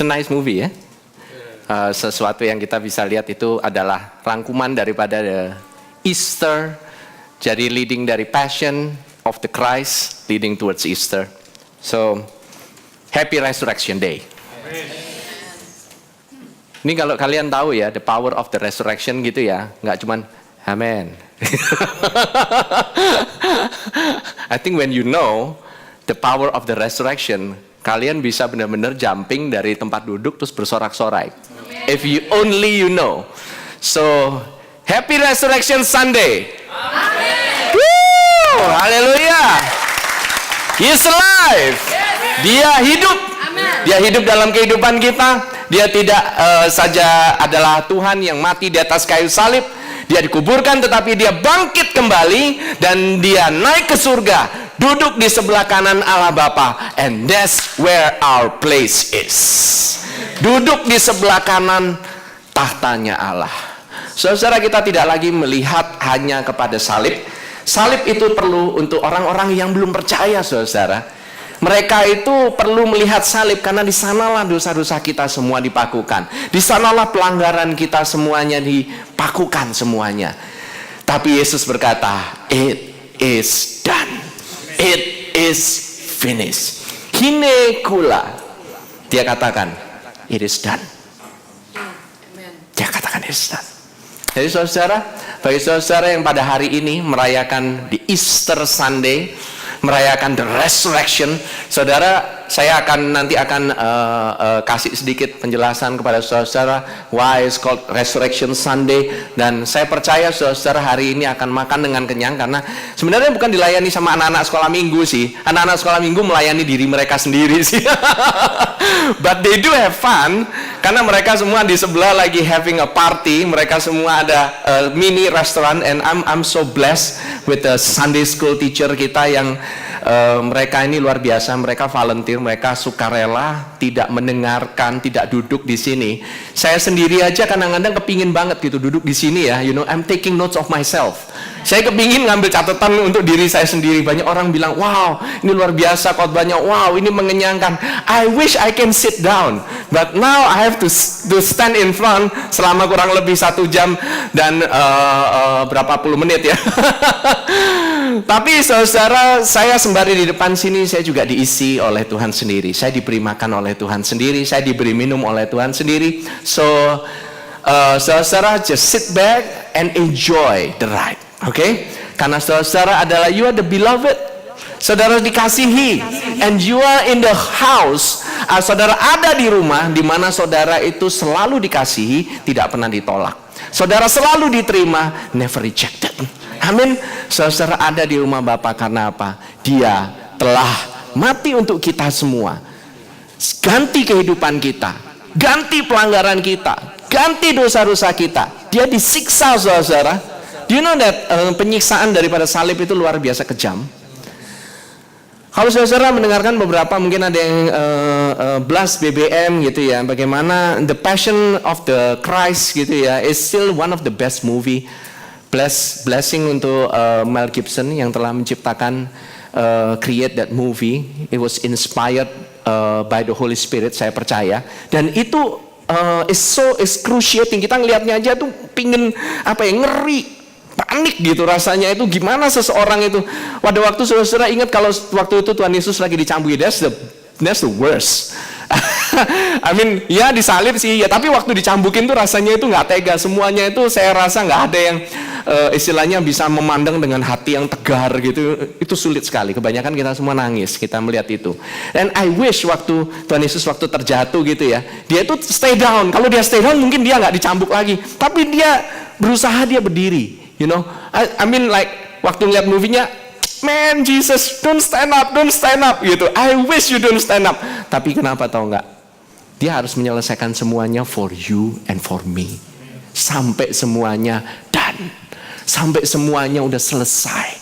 a nice movie ya. Sesuatu yang kita bisa lihat itu adalah rangkuman daripada the Easter. Jadi leading dari Passion of the Christ, leading towards Easter. So, Happy Resurrection Day. Ini kalau kalian tahu ya, the power of the resurrection gitu ya, nggak cuman amen. I think when you know the power of the resurrection, kalian bisa benar-benar jumping dari tempat duduk terus bersorak-sorai. If you only you know. So, Happy Resurrection Sunday. Amen. Woo! Hallelujah. He is alive. Dia hidup. Dia hidup dalam kehidupan kita. Dia tidak saja adalah Tuhan yang mati di atas kayu salib. Dia dikuburkan tetapi dia bangkit kembali dan dia naik ke surga, duduk di sebelah kanan Allah Bapa, and that's where our place is. Duduk di sebelah kanan tahtanya Allah. Saudara, kita tidak lagi melihat hanya kepada salib. Salib itu perlu untuk orang-orang yang belum percaya, saudara. Mereka itu perlu melihat salib karena di sanalah dosa-dosa kita semua dipakukan. Di sanalah pelanggaran kita semuanya dipakukan semuanya. Tapi Yesus berkata, it is done. It is finished. Hine kula. Dia katakan, it is done. Dia katakan it is done. Jadi saudara, bagi saudara yang pada hari ini merayakan di Easter Sunday, merayakan the resurrection, saudara, saya nanti akan kasih sedikit penjelasan kepada saudara why it's called Resurrection Sunday, dan saya percaya saudara hari ini akan makan dengan kenyang karena sebenarnya bukan dilayani sama anak-anak sekolah minggu sih. Anak-anak sekolah minggu melayani diri mereka sendiri sih. But they do have fun karena mereka semua di sebelah lagi having a party. Mereka semua ada mini restaurant, and I'm so blessed with the Sunday school teacher kita yang mereka ini luar biasa. Mereka volunteer, mereka sukarela, tidak mendengarkan, tidak duduk di sini. Saya sendiri aja kadang-kadang kepingin banget gitu duduk di sini ya. You know, I'm taking notes of myself. Saya kepingin ngambil catatan untuk diri saya sendiri. Banyak orang bilang, wow, ini luar biasa khotbahnya. Wow, ini mengenyangkan. I wish I can sit down, but now I have to stand in front selama kurang lebih 1 jam dan berapa puluh menit ya. Tapi saudara, saya sembari di depan sini, saya juga diisi oleh Tuhan sendiri. Saya diberi makan oleh Tuhan sendiri. Saya diberi minum oleh Tuhan sendiri. So, saudara, just sit back and enjoy the ride. Okay? Karena saudara adalah you are the beloved. Saudara dikasihi, and you are in the house. Saudara ada di rumah di mana saudara itu selalu dikasihi, tidak pernah ditolak. Saudara selalu diterima, never rejected. Amin. Saudara ada di rumah Bapa karena apa? Dia telah mati untuk kita semua. Ganti kehidupan kita, ganti pelanggaran kita, ganti dosa-dosa kita. Dia disiksa, saudara. Do you know that penyiksaan daripada salib itu luar biasa kejam? Kalau saudara mendengarkan beberapa, mungkin ada yang blast BBM gitu ya, bagaimana The Passion of the Christ gitu ya, is still one of the best movie. Blessing untuk Mel Gibson yang telah menciptakan create that movie. It was inspired by the Holy Spirit, saya percaya. Dan itu is excruciating. Kita ngelihatnya aja tuh pingin apa ya, ngeri, panik gitu rasanya. Itu gimana seseorang itu pada waktu saudara ingat kalau waktu itu Tuhan Yesus lagi dicambui, that's the worst. I mean, ya disalib sih ya, tapi waktu dicambukin tuh rasanya itu nggak tega. Semuanya itu saya rasa nggak ada yang istilahnya bisa memandang dengan hati yang tegar gitu. Itu sulit sekali. Kebanyakan kita semua nangis kita melihat itu. And I wish waktu Tuhan Yesus waktu terjatuh gitu ya, dia itu stay down. Kalau dia stay down mungkin dia nggak dicambuk lagi. Tapi dia berusaha, dia berdiri. You know, I mean like waktu lihat movie-nya, man, Jesus, don't stand up gitu. I wish you don't stand up. Tapi kenapa tahu nggak? Dia harus menyelesaikan semuanya for you and for me. Sampai semuanya done. Sampai semuanya udah selesai.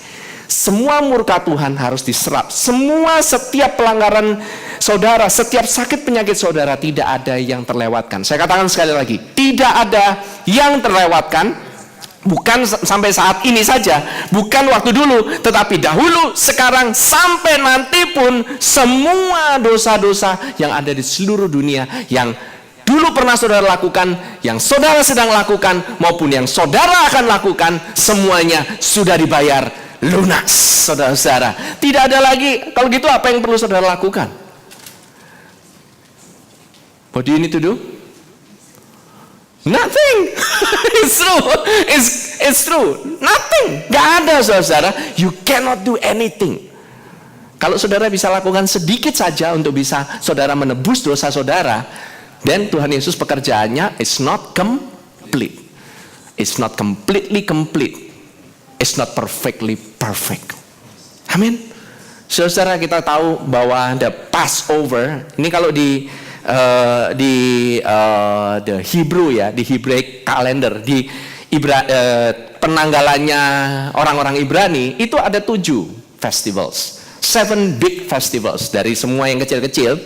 Semua murka Tuhan harus diserap. Setiap pelanggaran saudara, setiap sakit penyakit saudara, tidak ada yang terlewatkan. Saya katakan sekali lagi, tidak ada yang terlewatkan. Bukan sampai saat ini saja, bukan waktu dulu, tetapi dahulu, sekarang, sampai nanti pun semua dosa-dosa yang ada di seluruh dunia yang dulu pernah saudara lakukan, yang saudara sedang lakukan, maupun yang saudara akan lakukan, semuanya sudah dibayar lunas, saudara-saudara. Tidak ada lagi. Kalau gitu apa yang perlu saudara lakukan? What do you need to do? Nothing. It's true. It's true. Nothing. Gak ada, saudara. You cannot do anything. Kalau saudara bisa lakukan sedikit saja untuk bisa saudara menebus dosa saudara, dan Tuhan Yesus pekerjaannya is not complete. It's not completely complete. It's not perfectly perfect. Amin. Saudara, kita tahu bahwa the Passover ini kalau di the Hebrew ya, di Hebraic calendar, di penanggalannya orang-orang Ibrani itu ada 7 festivals, 7 big festivals. Dari semua yang kecil-kecil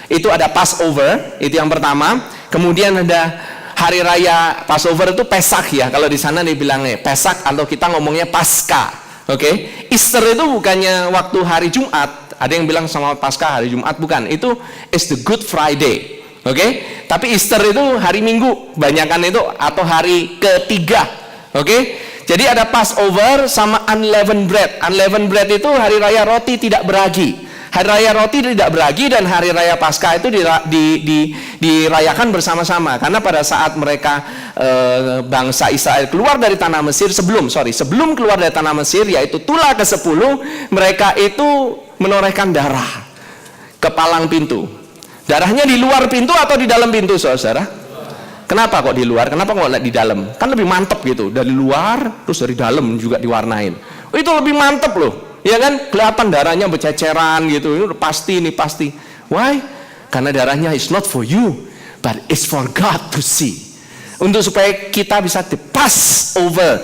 itu ada Passover, itu yang pertama. Kemudian ada hari raya Passover itu Pesak ya, kalau di sana dibilangnya Pesak, atau kita ngomongnya Paskah. Oke. Easter itu bukannya waktu hari Jumat. Ada yang bilang sama Paskah hari Jumat, bukan. Itu is the Good Friday. Oke. Tapi Easter itu hari Minggu, banyakan itu, atau hari ketiga. Oke. Jadi ada Passover sama unleavened bread. Unleavened bread itu hari raya roti tidak beragi. Hari raya roti tidak beragi dan hari raya Paskah itu dirayakan bersama-sama. Karena pada saat mereka bangsa Israel keluar dari tanah Mesir, sebelum keluar dari tanah Mesir, yaitu Tulah ke-10, mereka itu menorehkan darah ke palang pintu. Darahnya di luar pintu atau di dalam pintu, saudara? Kenapa kok di luar? Kenapa kok di dalam? Kan lebih mantep gitu. Dari luar terus dari dalam juga diwarnain. Itu lebih mantep loh. Ya kan, kelihatan darahnya berceceran gitu. Ini pasti. Why? Karena darahnya is not for you, but it's for God to see. Untuk supaya kita bisa pass over.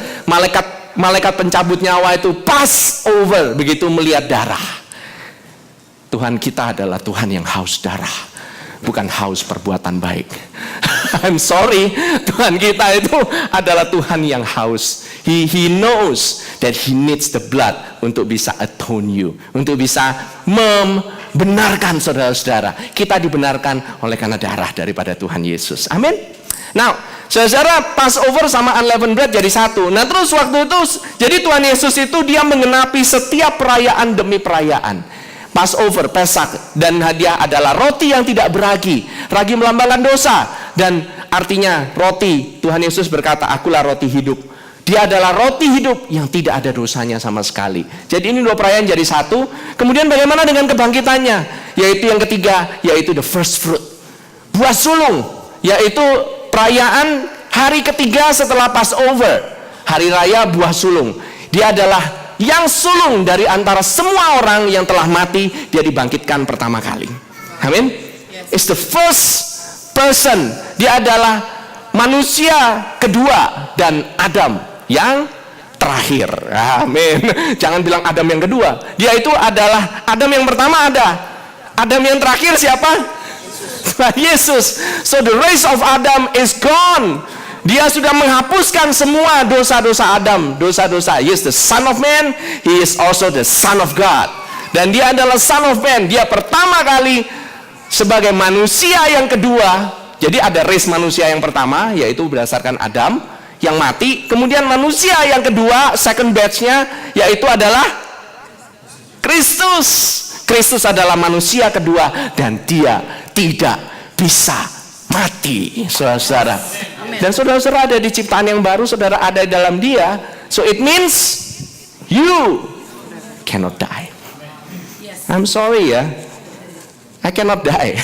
Malaikat pencabut nyawa itu pass over begitu melihat darah. Tuhan kita adalah Tuhan yang haus darah, bukan haus perbuatan baik. I'm sorry, Tuhan kita itu adalah Tuhan yang haus. He knows that he needs the blood untuk bisa atone you, untuk bisa membenarkan saudara-saudara. Kita dibenarkan oleh karena darah daripada Tuhan Yesus. Amin. Now, saudara, Passover sama unleavened bread jadi satu. Nah, terus waktu itu, jadi Tuhan Yesus itu dia mengenapi setiap perayaan demi perayaan. Passover, Pesak, dan hadiah adalah roti yang tidak beragi. Ragi melambangkan dosa, dan artinya roti. Tuhan Yesus berkata, akulah roti hidup. Dia adalah roti hidup yang tidak ada dosanya sama sekali. Jadi ini 2 perayaan jadi satu. Kemudian bagaimana dengan kebangkitannya? Yaitu yang ketiga, yaitu the first fruit, buah sulung, yaitu perayaan hari ketiga setelah Passover, hari raya buah sulung. Dia adalah yang sulung dari antara semua orang yang telah mati, dia dibangkitkan pertama kali. Amin. It's the first person. Dia adalah manusia kedua dan Adam yang terakhir. Amin. Jangan bilang Adam yang kedua. Dia itu adalah Adam yang pertama ada. Adam yang terakhir siapa? Yesus. So the race of Adam is gone. Dia sudah menghapuskan semua dosa-dosa Adam, dosa-dosa. He is the son of man, he is also the son of God. Dan dia adalah son of man. Dia pertama kali sebagai manusia yang kedua. Jadi ada race manusia yang pertama, yaitu berdasarkan Adam yang mati. Kemudian manusia yang kedua, second batch-nya, yaitu adalah Kristus. Kristus adalah manusia kedua dan dia tidak bisa mati, saudara-saudara. Dan saudara-saudara ada di ciptaan yang baru, saudara ada di dalam dia. So it means you cannot die. I'm sorry ya, I cannot die.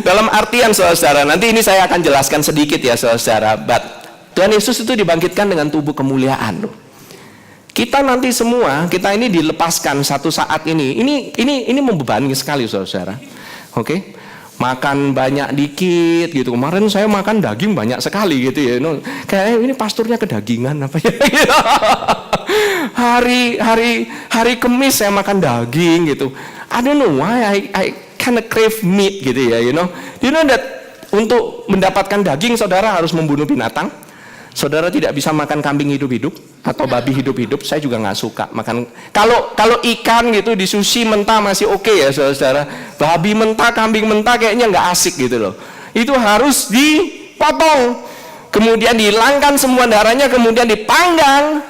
Dalam artian saudara-saudara, nanti ini saya akan jelaskan sedikit ya saudara-saudara. But Tuhan Yesus itu dibangkitkan dengan tubuh kemuliaan loh. Kita nanti semua, kita ini dilepaskan satu saat ini. Ini membebani sekali saudara-saudara. Oke? Makan banyak dikit gitu. Kemarin saya makan daging banyak sekali gitu ya. Kayak ini pasturnya kedagingan apa ya? hari Kamis saya makan daging gitu. I don't know why I kind of crave meat gitu ya, you know that untuk mendapatkan daging saudara harus membunuh binatang. Saudara tidak bisa makan kambing hidup-hidup atau babi hidup-hidup, saya juga nggak suka makan. Kalau ikan gitu di sushi mentah masih oke ya saudara. Babi mentah, kambing mentah kayaknya nggak asik gitu loh. Itu harus dipotong, kemudian dihilangkan semua darahnya, kemudian dipanggang.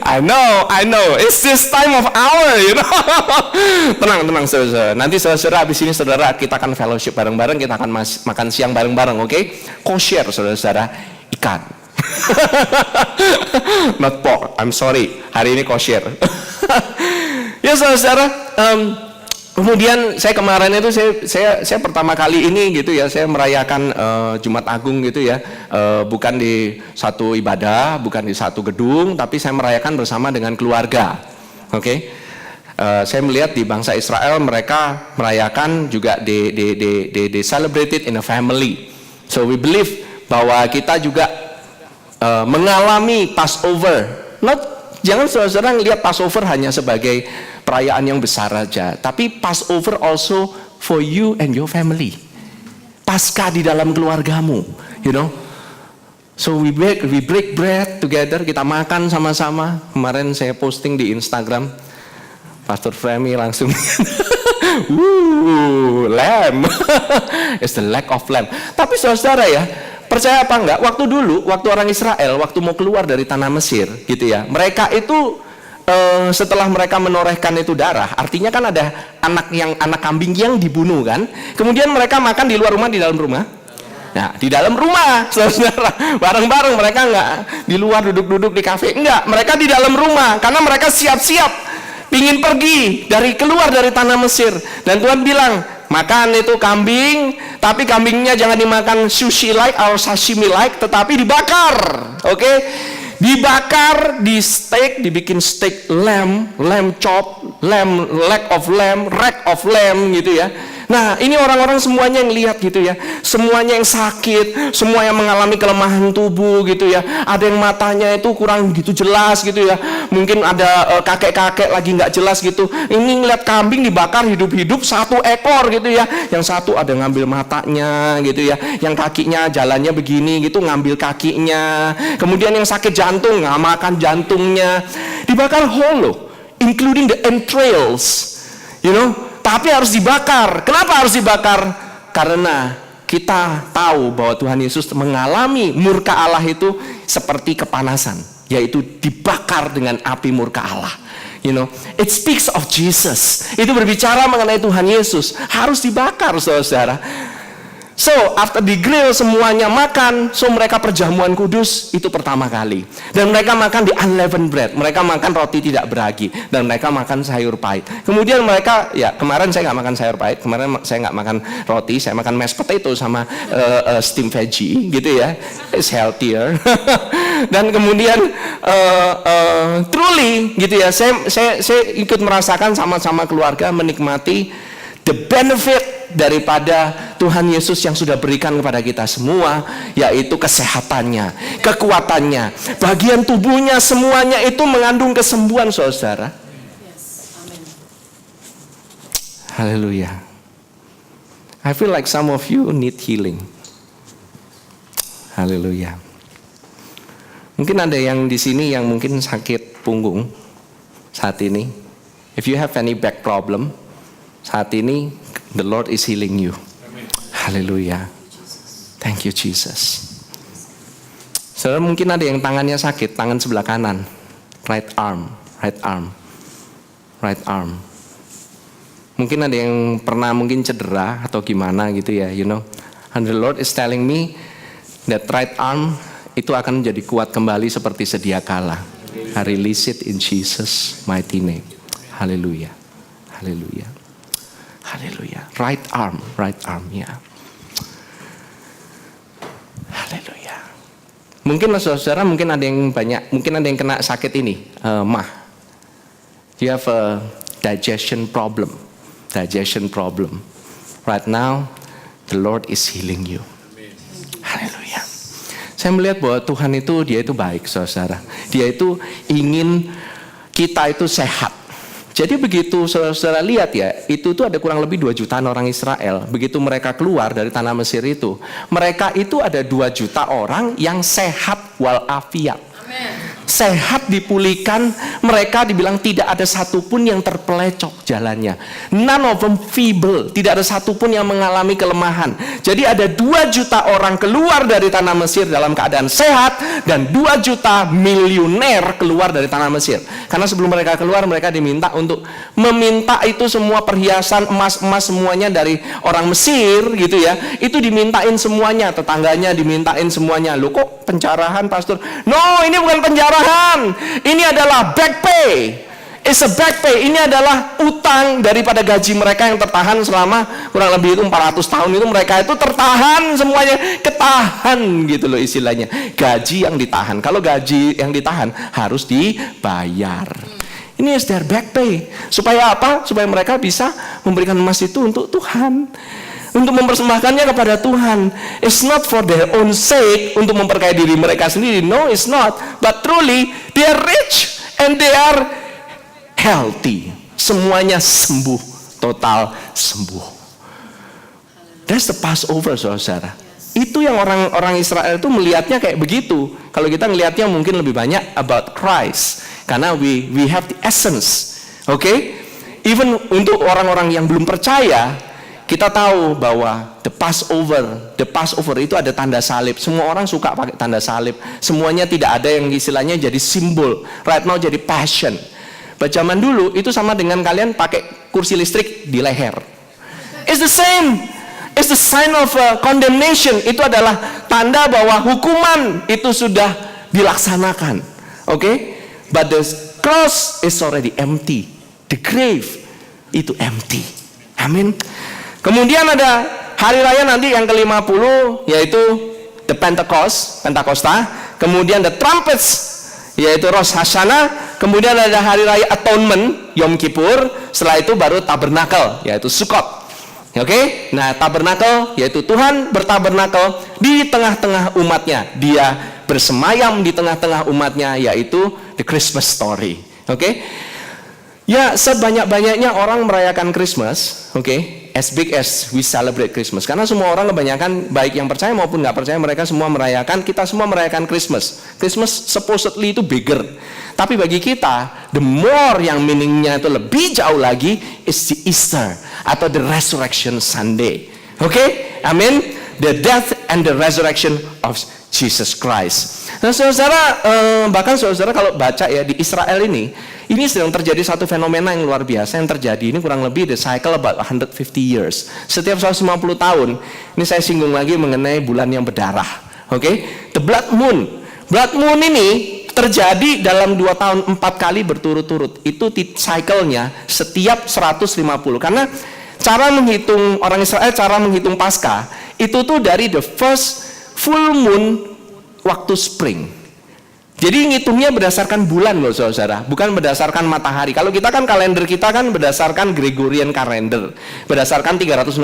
I know, it's this time of hour, you know. Tenang, saudara. Nanti saudara habis ini saudara kita akan fellowship bareng-bareng, kita akan makan siang bareng-bareng, oke? Kosher, saudara, ikan. Not pork, I'm sorry. Hari ini kosher. Ya saudara. Kemudian saya kemarin itu saya pertama kali ini gitu ya, saya merayakan Jumat Agung gitu ya, bukan di satu ibadah, bukan di satu gedung, tapi saya merayakan bersama dengan keluarga. Oke. Saya melihat di bangsa Israel mereka merayakan juga they celebrated in a family. So we believe bahwa kita juga mengalami Passover. Jangan saudara lihat Passover hanya sebagai perayaan yang besar saja, tapi Passover also for you and your family. Paskah di dalam keluargamu, you know. So we break bread together, kita makan sama-sama. Kemarin saya posting di Instagram, Pastor Femi langsung lamb. It's the lack of lamb. Tapi saudara ya, percaya apa enggak, waktu orang Israel waktu mau keluar dari tanah Mesir gitu ya, mereka itu setelah mereka menorehkan itu darah, artinya kan ada anak kambing yang dibunuh kan, kemudian mereka makan di luar rumah, di dalam rumah. Nah, di dalam rumah, saudara, bareng-bareng, mereka enggak di luar duduk-duduk di kafe, enggak, mereka di dalam rumah, karena mereka siap-siap ingin pergi keluar dari tanah Mesir. Dan Tuhan bilang, makan itu kambing, tapi kambingnya jangan dimakan sushi like atau sashimi like, tetapi dibakar, oke? Dibakar, di steak, dibikin steak lamb chop, leg of lamb, rack of lamb gitu ya. Nah, ini orang-orang semuanya yang lihat gitu ya, semuanya yang sakit, semua yang mengalami kelemahan tubuh gitu ya. Ada yang matanya itu kurang gitu jelas gitu ya, mungkin ada kakek-kakek lagi nggak jelas gitu. Ini ngeliat kambing dibakar hidup-hidup satu ekor gitu ya. Yang satu ada ngambil matanya gitu ya, yang kakinya jalannya begini gitu, ngambil kakinya. Kemudian yang sakit jantung nggak makan jantungnya, dibakar whole loh, including the entrails, you know. Tapi harus dibakar. Kenapa harus dibakar? Karena kita tahu bahwa Tuhan Yesus mengalami murka Allah itu seperti kepanasan, yaitu dibakar dengan api murka Allah. You know, it speaks of Jesus. Itu berbicara mengenai Tuhan Yesus, harus dibakar, saudara. So, after di grill semuanya makan, so mereka perjamuan kudus itu pertama kali. Dan mereka makan di unleavened bread, mereka makan roti tidak beragi, dan mereka makan sayur pahit. Kemudian mereka, ya kemarin saya nggak makan sayur pahit, kemarin saya nggak makan roti, saya makan mashed potato sama steam veggie, gitu ya, it's healthier. Dan kemudian truly, gitu ya, saya ikut merasakan sama-sama keluarga menikmati the benefit daripada Tuhan Yesus yang sudah berikan kepada kita semua, yaitu kesehatannya, kekuatannya, bagian tubuhnya, semuanya itu mengandung kesembuhan, saudara. Haleluya. I feel like some of you need healing. Haleluya. Mungkin ada yang di sini yang mungkin sakit punggung saat ini. If you have any back problem, saat ini the Lord is healing you. Haleluya. Thank you Jesus. Saudara, mungkin ada yang tangannya sakit, tangan sebelah kanan, right arm. Mungkin ada yang pernah mungkin cedera atau gimana gitu ya, you know. And the Lord is telling me that right arm itu akan menjadi kuat kembali seperti sedia kala. I release it in Jesus mighty name. Haleluya. Haleluya. Haleluya. Right arm ya. Haleluya. Mungkin saudara, mungkin ada yang kena sakit ini, mah. You have a digestion problem. Right now, the Lord is healing you. Haleluya. Saya melihat bahwa Tuhan dia itu baik, saudara. Dia itu ingin kita itu sehat. Jadi begitu saudara lihat ya, itu tuh ada kurang lebih 2 jutaan orang Israel. Begitu mereka keluar dari tanah Mesir itu, mereka itu ada 2 juta orang yang sehat walafiat. Sehat, dipulihkan, mereka dibilang tidak ada satupun yang terpelecok jalannya. None of them feeble, tidak ada satupun yang mengalami kelemahan. Jadi ada 2 juta orang keluar dari tanah Mesir dalam keadaan sehat, dan 2 juta miliuner keluar dari tanah Mesir. Karena sebelum mereka keluar, mereka diminta untuk meminta itu semua perhiasan emas-emas semuanya dari orang Mesir gitu ya. Itu dimintain semuanya, tetangganya dimintain semuanya. Loh kok penjarahan pastor? No, ini bukan penjarahan. Ini adalah back pay. It's a back pay. Ini adalah utang daripada gaji mereka yang tertahan selama kurang lebih itu 400 tahun itu, mereka itu tertahan semuanya, ketahan gitu loh istilahnya. Gaji yang ditahan. Kalau gaji yang ditahan harus dibayar. Ini is their back pay. Supaya apa? Supaya mereka bisa memberikan emas itu untuk Tuhan, untuk mempersembahkannya kepada Tuhan. It's not for their own sake, untuk memperkaya diri mereka sendiri. No, it's not. But truly, they are rich and they are healthy. Semuanya sembuh, total sembuh. That's the Passover, saudara. Itu yang orang Israel itu melihatnya kayak begitu. Kalau kita melihatnya mungkin lebih banyak about Christ, karena we have the essence. Okay? Even untuk orang-orang yang belum percaya, kita tahu bahwa the Passover itu ada tanda salib. Semua orang suka pakai tanda salib. Semuanya tidak ada yang istilahnya jadi simbol. Right now jadi passion. Pada zaman dulu itu sama dengan kalian pakai kursi listrik di leher. It's the same. It's the sign of condemnation. Itu adalah tanda bahwa hukuman itu sudah dilaksanakan. Okay? But the cross is already empty. The grave itu empty. Amin. Kemudian ada hari raya nanti yang ke-50, yaitu the Pentakosta. Kemudian the trumpets, yaitu Rosh Hashanah. Kemudian ada hari raya atonement, Yom Kippur. Setelah itu baru tabernakel, yaitu Sukkot. Oke? Nah, tabernakel yaitu Tuhan bertabernakel di tengah-tengah umatnya. Dia bersemayam di tengah-tengah umatnya, yaitu the Christmas story. Oke? Ya, sebanyak-banyaknya orang merayakan Christmas, oke? As big as we celebrate Christmas. Karena semua orang kebanyakan, baik yang percaya maupun nggak percaya, mereka semua merayakan, kita semua merayakan Christmas. Christmas supposedly itu bigger. Tapi bagi kita, the more yang meaningnya itu lebih jauh lagi, is the Easter atau the Resurrection Sunday. Oke? Amin? The death and the resurrection of Jesus Christ. Nah, saudara, bahkan saudara kalau baca ya di Israel ini sedang terjadi satu fenomena yang luar biasa yang terjadi. Ini kurang lebih the cycle about 150 years. Setiap 150 tahun, ini saya singgung lagi mengenai bulan yang berdarah. Oke? The blood moon. Blood moon ini terjadi dalam 2 tahun 4 kali berturut-turut. Itu cycle-nya setiap 150. Karena cara menghitung orang Israel, cara menghitung Paskah itu tuh dari the first full moon waktu spring. Jadi ngitungnya berdasarkan bulan loh saudara, bukan berdasarkan matahari. Kalau kita kan kalender kita kan berdasarkan Gregorian calendar, berdasarkan 365.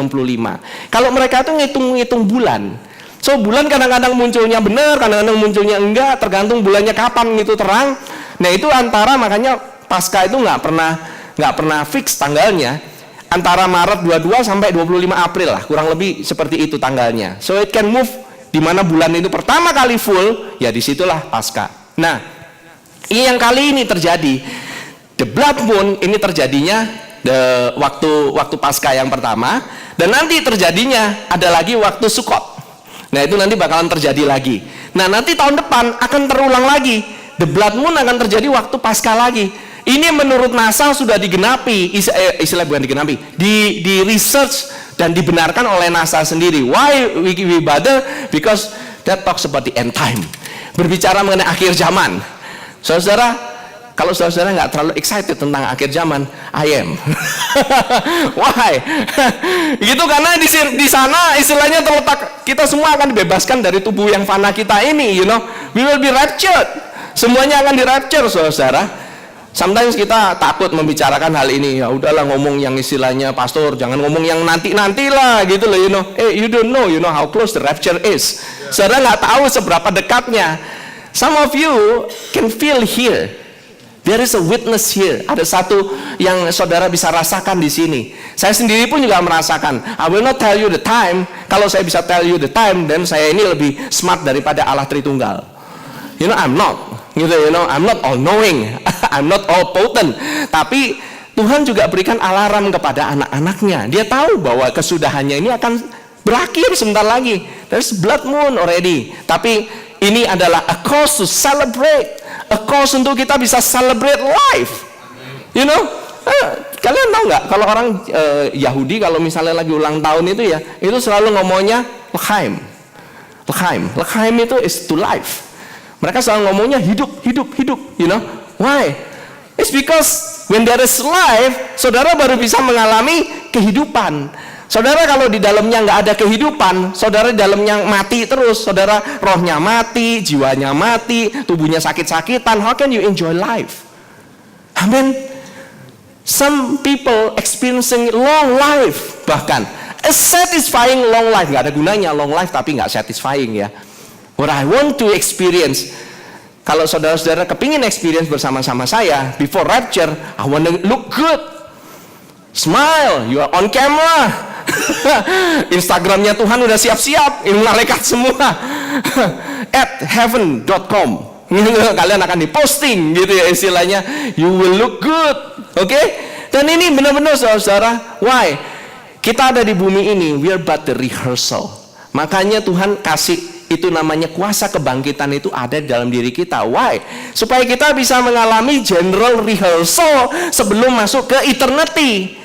Kalau mereka tuh ngitung bulan. So bulan kadang-kadang munculnya benar, kadang-kadang munculnya enggak, tergantung bulannya kapan gitu terang. Nah itu antara, makanya Paskah itu nggak pernah fix tanggalnya. Antara Maret 22 sampai 25 April lah, kurang lebih seperti itu tanggalnya. So it can move. Di mana bulan itu pertama kali full, ya disitulah Paskah. Nah, ini yang kali ini terjadi. The blood moon ini terjadinya waktu Paskah yang pertama, dan nanti terjadinya ada lagi waktu Sukkot. Nah, itu nanti bakalan terjadi lagi. Nah, nanti tahun depan akan terulang lagi. The blood moon akan terjadi waktu Paskah lagi. Ini menurut NASA sudah digenapi, istilah bukan digenapi, di research dan dibenarkan oleh NASA sendiri. Why we bother? Because that talks about the end time. Berbicara mengenai akhir zaman. Saudara, kalau saudara nggak terlalu excited tentang akhir zaman, I am. Why? Gitu karena di sana istilahnya terletak, kita semua akan dibebaskan dari tubuh yang fana kita ini, you know. We will be raptured. Semuanya akan di-rapture, saudara. Sometimes kita takut membicarakan hal ini. Ya udahlah, ngomong yang istilahnya pastor, jangan ngomong yang nanti-nanti lah gitu loh, you know. You don't know, you know how close the rapture is. Saudara nggak tahu seberapa dekatnya. Some of you can feel here There is a witness here. Ada satu yang saudara bisa rasakan di sini. Saya sendiri pun juga merasakan. I will not tell you the time. Kalau saya bisa tell you the time, dan saya ini lebih smart daripada Allah Tritunggal. I'm not. I'm not all knowing. I'm not all potent. Tapi Tuhan juga berikan alarm kepada anak-anaknya. Dia tahu bahwa kesudahannya ini akan berakhir sebentar lagi. There's blood moon already. Tapi ini adalah a cause to celebrate. A cause untuk kita bisa celebrate life. Kalian tahu nggak kalau orang Yahudi kalau misalnya lagi ulang tahun itu ya, itu selalu ngomongnya L'chaim. L'chaim itu is to life. Mereka selalu ngomongnya hidup. Why? It's because when there is life, saudara baru bisa mengalami kehidupan. Saudara kalau di dalamnya nggak ada kehidupan, saudara di dalamnya mati terus, saudara rohnya mati, jiwanya mati, tubuhnya sakit-sakitan. How can you enjoy life? Amen. Some people experiencing long life, bahkan a satisfying long life. Nggak ada gunanya long life tapi nggak satisfying ya. What I want to experience, kalau saudara-saudara kepingin experience bersama-sama saya before rapture, I want to look good, smile, you are on camera. Instagramnya Tuhan udah siap-siap, ini malaikat semua. @heaven.com. Kalian akan diposting gitu ya istilahnya. You will look good, oke? Dan ini benar-benar saudara. Why? Kita ada di bumi ini, we are but the rehearsal. Makanya Tuhan kasih itu namanya kuasa kebangkitan itu ada di dalam diri kita. Why? Supaya kita bisa mengalami general rehearsal sebelum masuk ke eternity.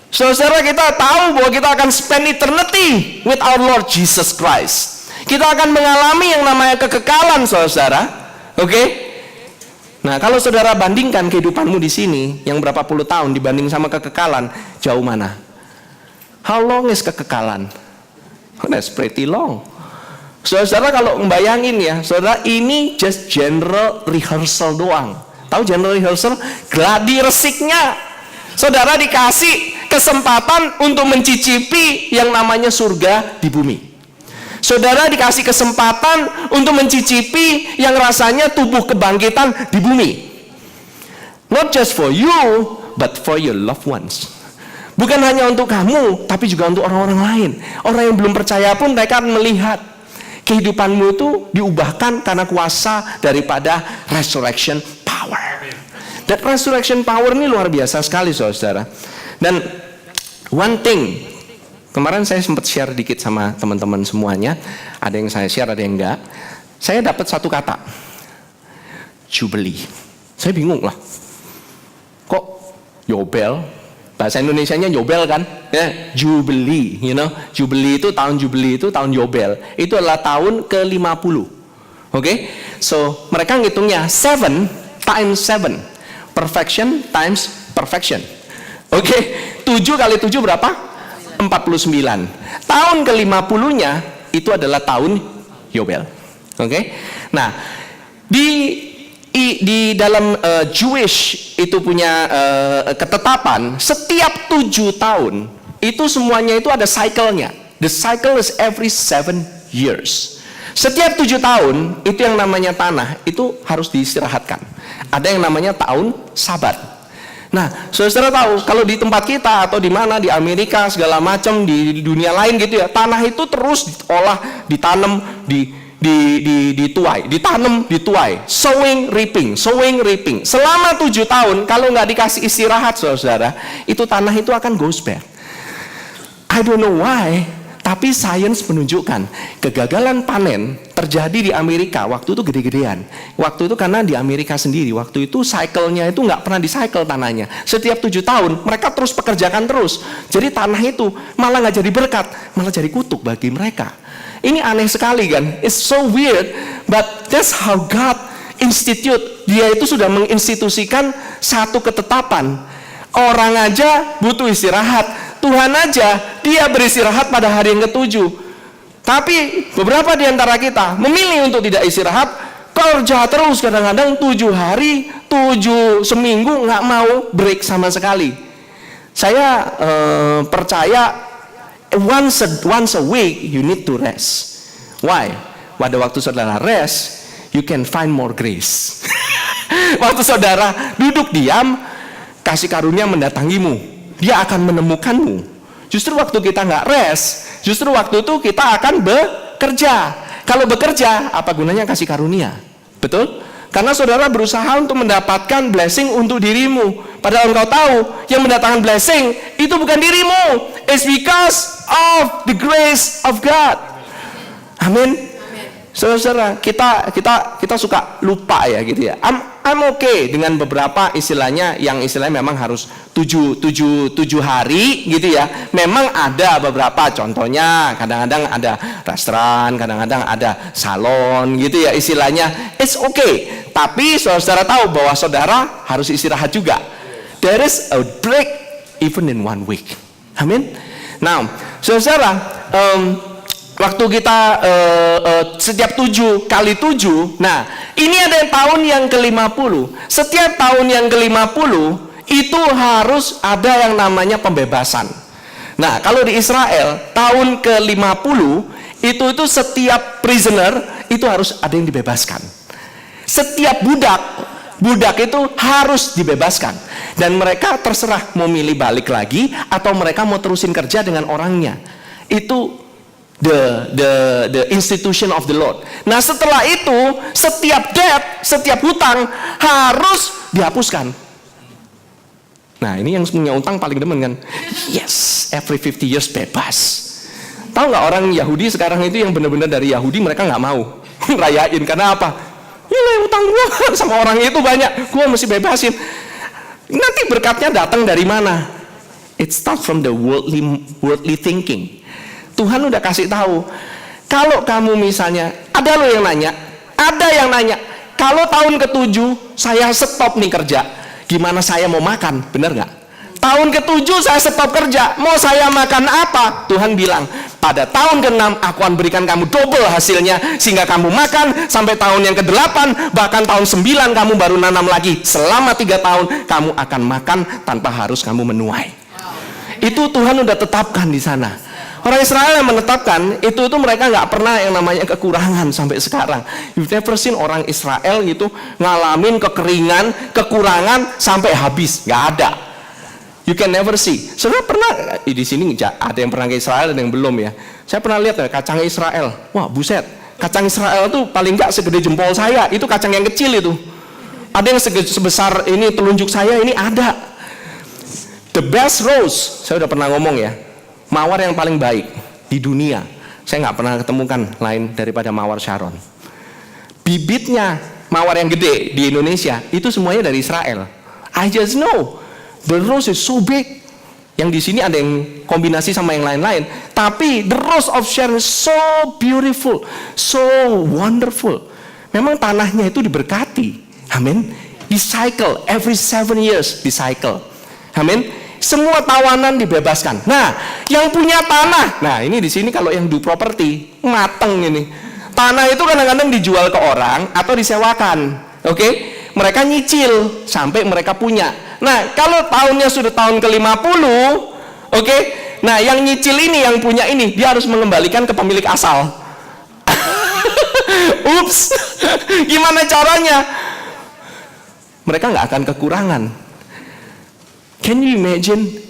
Saudara, kita tahu bahwa kita akan spend eternity with our Lord Jesus Christ. Kita akan mengalami yang namanya kekekalan, saudara. Oke? Nah, kalau saudara bandingkan kehidupanmu di sini yang berapa puluh tahun dibanding sama kekekalan, jauh mana? How long is kekekalan? Oh, that's pretty long. Saudara kalau membayangin ya, saudara, ini just general rehearsal doang. Tahu general rehearsal? Gladi resiknya. Saudara dikasih kesempatan untuk mencicipi yang namanya surga di bumi. Saudara dikasih kesempatan untuk mencicipi yang rasanya tubuh kebangkitan di bumi. Not just for you, but for your loved ones. Bukan hanya untuk kamu, tapi juga untuk orang-orang lain. Orang yang belum percaya pun mereka akan melihat kehidupanmu itu diubahkan karena kuasa daripada resurrection power. Dan resurrection power ini luar biasa sekali, saudara. Dan one thing, kemarin saya sempat share dikit sama teman-teman semuanya. Ada yang saya share, ada yang enggak. Saya dapat satu kata, Jubilee. Saya bingung lah. Kok Yobel? Bahasa Indonesianya Yobel kan? Ya, Jubilee, Jubilee itu tahun Yobel. Itu adalah tahun ke-50. Oke? So, mereka ngitungnya 7 times 7. Perfection times perfection. Oke, 7 kali 7 berapa? 49. Tahun ke-50-nya itu adalah tahun Yobel. Oke? Nah, di dalam Jewish itu punya ketetapan, setiap 7 tahun itu semuanya itu ada cycle-nya. The cycle is every 7 years. Setiap 7 tahun itu yang namanya tanah itu harus diistirahatkan. Ada yang namanya tahun Sabat. Nah, saudara tahu kalau di tempat kita atau di mana di Amerika segala macam di dunia lain gitu ya, tanah itu terus diolah, ditanam, dituai, ditanam, dituai, sowing, reaping. Selama 7 tahun kalau nggak dikasih istirahat, saudara, itu tanah itu akan goes back. I don't know why, tapi sains menunjukkan kegagalan panen terjadi di Amerika waktu itu gede-gedean. Waktu itu karena di Amerika sendiri, waktu itu cycle-nya itu nggak pernah di-cycle tanahnya. Setiap 7 tahun mereka terus pekerjakan terus. Jadi tanah itu malah nggak jadi berkat, malah jadi kutuk bagi mereka. Ini aneh sekali kan? It's so weird, but that's how God institute. Dia itu sudah menginstitusikan satu ketetapan. Orang aja butuh istirahat. Tuhan aja, dia beristirahat pada hari yang ke-7. Tapi beberapa di antara kita memilih untuk tidak istirahat, kerja terus kadang-kadang 7 hari, 7 seminggu nggak mau break sama sekali. Saya percaya once a week you need to rest. Why? Pada waktu saudara rest, you can find more grace. Waktu saudara duduk diam, kasih karunia mendatangimu. Dia akan menemukanmu. Justru waktu kita nggak rest, justru waktu itu kita akan bekerja. Kalau bekerja, apa gunanya kasih karunia? Betul? Karena saudara berusaha untuk mendapatkan blessing untuk dirimu. Padahal engkau tahu, yang mendatangkan blessing itu bukan dirimu. It's because of the grace of God. Amin. Saudara, kita suka lupa ya gitu ya. I'm okay dengan beberapa istilahnya yang istilahnya memang harus 7 hari gitu ya. Memang ada beberapa, contohnya kadang-kadang ada restoran, kadang-kadang ada salon gitu ya istilahnya. It's okay. Tapi saudara tahu bahwa saudara harus istirahat juga. There is a break even in 1 week. Amin. Now, saudara, waktu kita setiap 7 kali 7, nah ini ada yang tahun yang ke-50. Setiap tahun yang ke-50 itu harus ada yang namanya pembebasan. Nah kalau di Israel tahun ke-50 itu setiap prisoner itu harus ada yang dibebaskan. Setiap budak itu harus dibebaskan. Dan mereka terserah mau milih balik lagi atau mereka mau terusin kerja dengan orangnya. Itu the institution of the Lord. Nah setelah itu setiap debt, setiap hutang harus dihapuskan. Nah ini yang punya utang paling demen kan. Yes, every 50 years bebas. Tahu nggak orang Yahudi sekarang itu yang benar-benar dari Yahudi mereka nggak mau rayain karena apa? Ya utang gua sama orang itu banyak, gua mesti bebasin. Nanti berkatnya datang dari mana? It starts from the worldly thinking. Tuhan udah kasih tahu, kalau kamu misalnya, ada yang nanya, kalau tahun ke-7 saya stop nih kerja, gimana saya mau makan, bener nggak? Tahun ke-7 saya stop kerja, mau saya makan apa? Tuhan bilang, pada tahun ke-6 aku akan berikan kamu double hasilnya, sehingga kamu makan sampai tahun yang ke-8, bahkan tahun 9 kamu baru nanam lagi. Selama 3 tahun kamu akan makan tanpa harus kamu menuai. Itu Tuhan udah tetapkan di sana. Orang Israel yang menetapkan itu mereka nggak pernah yang namanya kekurangan sampai sekarang. You've never seen orang Israel gitu ngalamin kekeringan, kekurangan sampai habis, nggak ada. You can never see. Saudara pernah di sini ada yang pernah ke Israel dan yang belum ya. Saya pernah lihat ya kacang Israel. Wah buset, kacang Israel tuh paling nggak segede jempol saya. Itu kacang yang kecil itu. Ada yang sebesar ini telunjuk saya ini ada. The best rose, saya udah pernah ngomong ya. Mawar yang paling baik di dunia, saya nggak pernah ketemukan lain daripada mawar Sharon. Bibitnya mawar yang gede di Indonesia itu semuanya dari Israel. I just know the rose is so big. Yang di sini ada yang kombinasi sama yang lain-lain. Tapi the rose of Sharon is so beautiful, so wonderful. Memang tanahnya itu diberkati. Amin. Di cycle every 7 years di cycle. Amin. Semua tawanan dibebaskan. Nah, yang punya tanah, nah ini di sini kalau yang do property mateng ini. Tanah itu kadang-kadang dijual ke orang atau disewakan. Oke? Mereka nyicil sampai mereka punya. Nah, kalau tahunnya sudah tahun ke-50, oke? Nah, yang nyicil ini, yang punya ini, dia harus mengembalikan ke pemilik asal. Ups. Gimana caranya? Mereka nggak akan kekurangan. Can you imagine?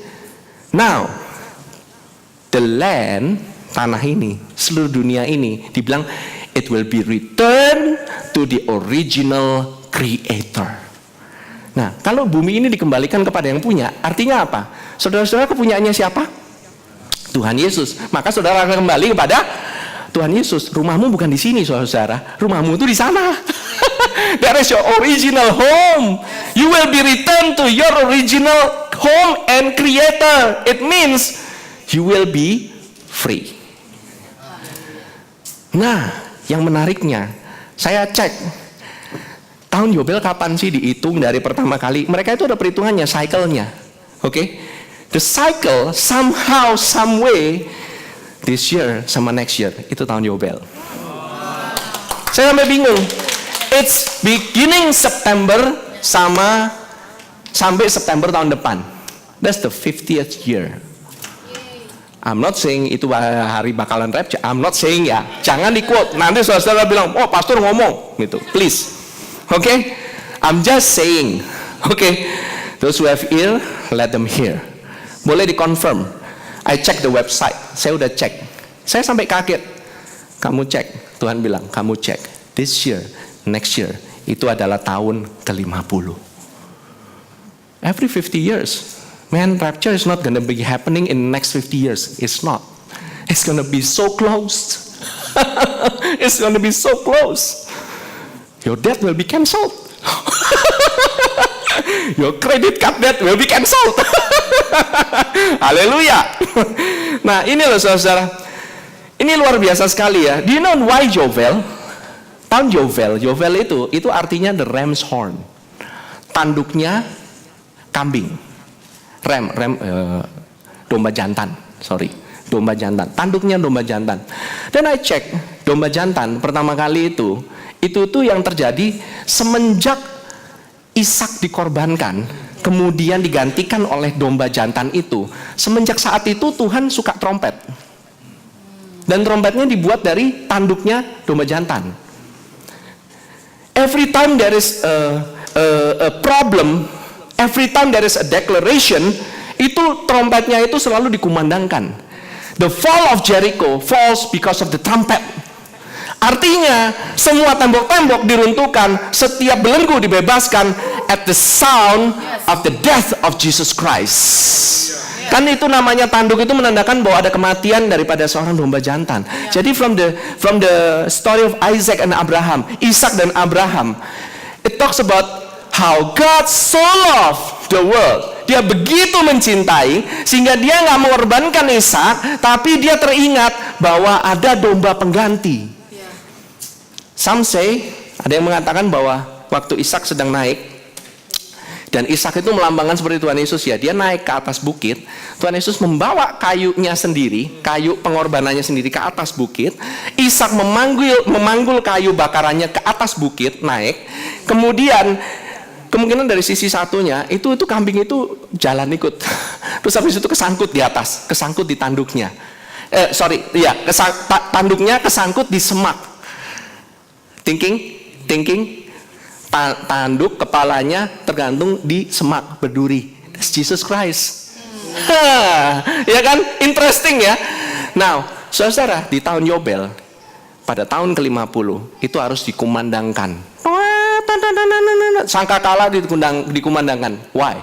Now, the land, tanah ini, seluruh dunia ini, dibilang it will be returned to the original creator. Nah, kalau bumi ini dikembalikan kepada yang punya, artinya apa? Saudara-saudara kepunyaannya siapa? Tuhan Yesus. Maka saudara akan kembali kepada Tuhan Yesus. Rumahmu bukan di sini, saudara. Rumahmu itu di sana. That is your original home. You will be returned to your original home and creator. It means you will be free. Nah, yang menariknya, saya cek tahun Yobel kapan sih dihitung dari pertama kali? Mereka itu ada perhitungannya, cycle-nya. Oke? The cycle somehow, some way, this year sama next year, itu tahun Yobel. Saya sampai bingung. It's beginning September sampai September tahun depan. That's the 50th year. I'm not saying itu hari bakalan rapture. I'm not saying ya. Jangan di quote. Nanti saudara bilang, oh pastor ngomong gitu. Please. Oke? I'm just saying. Okay, those who have ear, let them hear. Boleh dikonfirm. I check the website. Saya udah cek. Saya sampai kaget. Kamu cek. Tuhan bilang, kamu cek. This year, next year, itu adalah tahun ke-50. Every 50 years. Man, rapture is not gonna be happening in the next 50 years. It's not. It's gonna be so close. It's gonna be so close. Your debt will be cancelled. Your credit card debt will be cancelled. Haleluya. Nah, ini loh saudara. Ini luar biasa sekali ya. Do you know why Yovel? Tahun Yovel. Yovel itu artinya the ram's horn. Tanduknya kambing. Domba jantan. Sorry. Domba jantan. Tanduknya domba jantan. Dan I cek domba jantan pertama kali itu yang terjadi semenjak Ishak dikorbankan, kemudian digantikan oleh domba jantan itu. Semenjak saat itu Tuhan suka trompet. Dan trompetnya dibuat dari tanduknya domba jantan. Every time there is a problem, every time there is a declaration, itu trompetnya itu selalu dikumandangkan. The fall of Jericho falls because of the trumpet. Artinya semua tembok-tembok diruntuhkan, setiap belenggu dibebaskan at the sound of the death of Jesus Christ. Kan itu namanya tanduk, itu menandakan bahwa ada kematian daripada seorang domba jantan. Jadi from the story of Isaac and Abraham, Ishak dan Abraham, it talks about how God so loved the world. Dia begitu mencintai sehingga dia nggak mengorbankan Ishak, tapi dia teringat bahwa ada domba pengganti. Some say, ada yang mengatakan bahwa waktu Ishak sedang naik, dan Ishak itu melambangkan seperti Tuhan Yesus ya, dia naik ke atas bukit, Tuhan Yesus membawa kayunya sendiri, kayu pengorbanannya sendiri ke atas bukit. Ishak memanggul kayu bakarannya ke atas bukit, naik, kemudian kemungkinan dari sisi satunya itu kambing itu jalan ikut, terus habis itu kesangkut di atas, kesangkut di tanduknya, tanduknya kesangkut di semak. Thinking, tanduk kepalanya tergantung di semak berduri. That's Jesus Christ. Ya kan? Interesting ya. Now, saudara, di tahun Yobel, pada tahun ke-50, itu harus dikumandangkan. Sangkakala dikumandangkan. Why?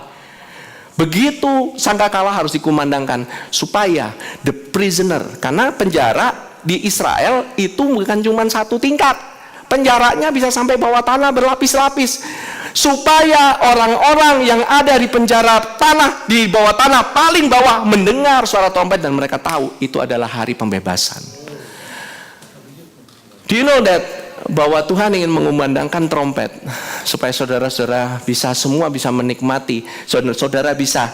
Begitu sangkakala harus dikumandangkan supaya the prisoner, karena penjara di Israel itu bukan cuma satu tingkat. Penjaranya bisa sampai bawah tanah berlapis-lapis, supaya orang-orang yang ada di penjara tanah, di bawah tanah paling bawah, mendengar suara trompet dan mereka tahu itu adalah hari pembebasan. Do you know that bahwa Tuhan ingin mengumandangkan trompet supaya saudara-saudara semua bisa menikmati, saudara bisa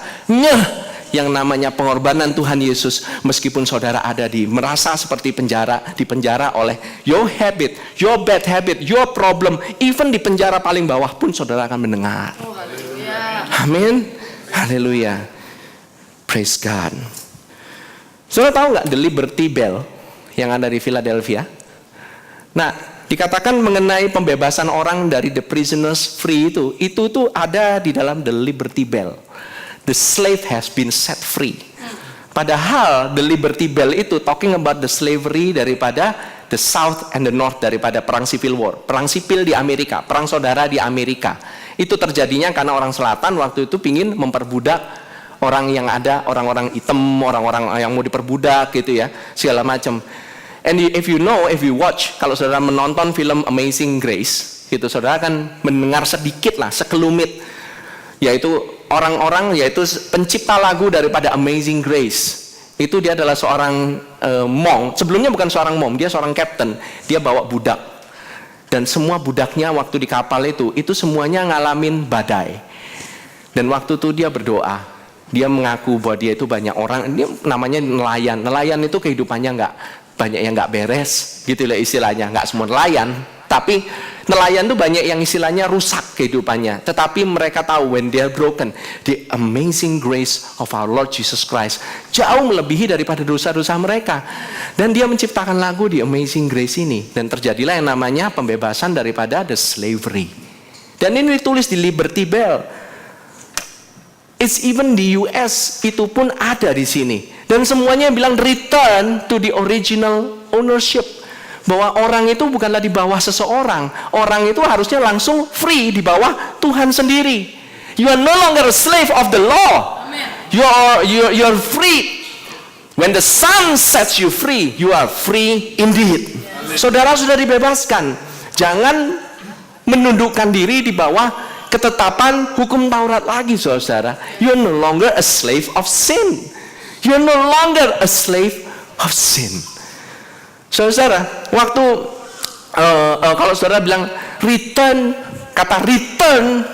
yang namanya pengorbanan Tuhan Yesus, meskipun saudara merasa seperti dipenjara oleh your habit, your bad habit, your problem, even di penjara paling bawah pun saudara akan mendengar. Amin, haleluya, praise God. Saudara tahu nggak the Liberty Bell yang ada di Philadelphia? Nah, dikatakan mengenai pembebasan orang dari the prisoners free itu ada di dalam the Liberty Bell. The slave has been set free. Padahal the Liberty Bell itu talking about the slavery daripada the South and the North, daripada perang Civil War, perang sipil di Amerika, perang saudara di Amerika. Itu terjadinya karena orang selatan waktu itu pingin memperbudak orang yang ada, orang-orang hitam, orang-orang yang mau diperbudak gitu ya, segala macam. And if you watch, kalau saudara menonton film Amazing Grace, gitu saudara akan mendengar sedikit lah, sekelumit, yaitu orang-orang, yaitu pencipta lagu daripada Amazing Grace. Itu dia adalah seorang mong. Sebelumnya bukan seorang mong, dia seorang captain. Dia bawa budak. Dan semua budaknya waktu di kapal itu semuanya ngalamin badai. Dan waktu itu dia berdoa. Dia mengaku bahwa dia itu banyak orang, dia namanya nelayan. Nelayan itu kehidupannya banyak yang nggak beres, gitu lah istilahnya. Nggak semua nelayan, tapi nelayan tuh banyak yang istilahnya rusak kehidupannya. Tetapi mereka tahu when they are broken, the amazing grace of our Lord Jesus Christ jauh melebihi daripada dosa-dosa mereka. Dan dia menciptakan lagu di Amazing Grace ini, dan terjadilah yang namanya pembebasan daripada the slavery. Dan ini ditulis di Liberty Bell. It's even di US itu pun ada di sini. Dan semuanya bilang return to the original ownership. Bahwa orang itu bukanlah di bawah seseorang. Orang itu harusnya langsung free di bawah Tuhan sendiri. You are no longer a slave of the law. You are free. When the Son sets you free, you are free indeed. Saudara sudah dibebaskan. Jangan menundukkan diri di bawah ketetapan hukum Taurat lagi, saudara. You are no longer a slave of sin. You are no longer a slave of sin. Saudara, waktu kalau saudara bilang return, kata return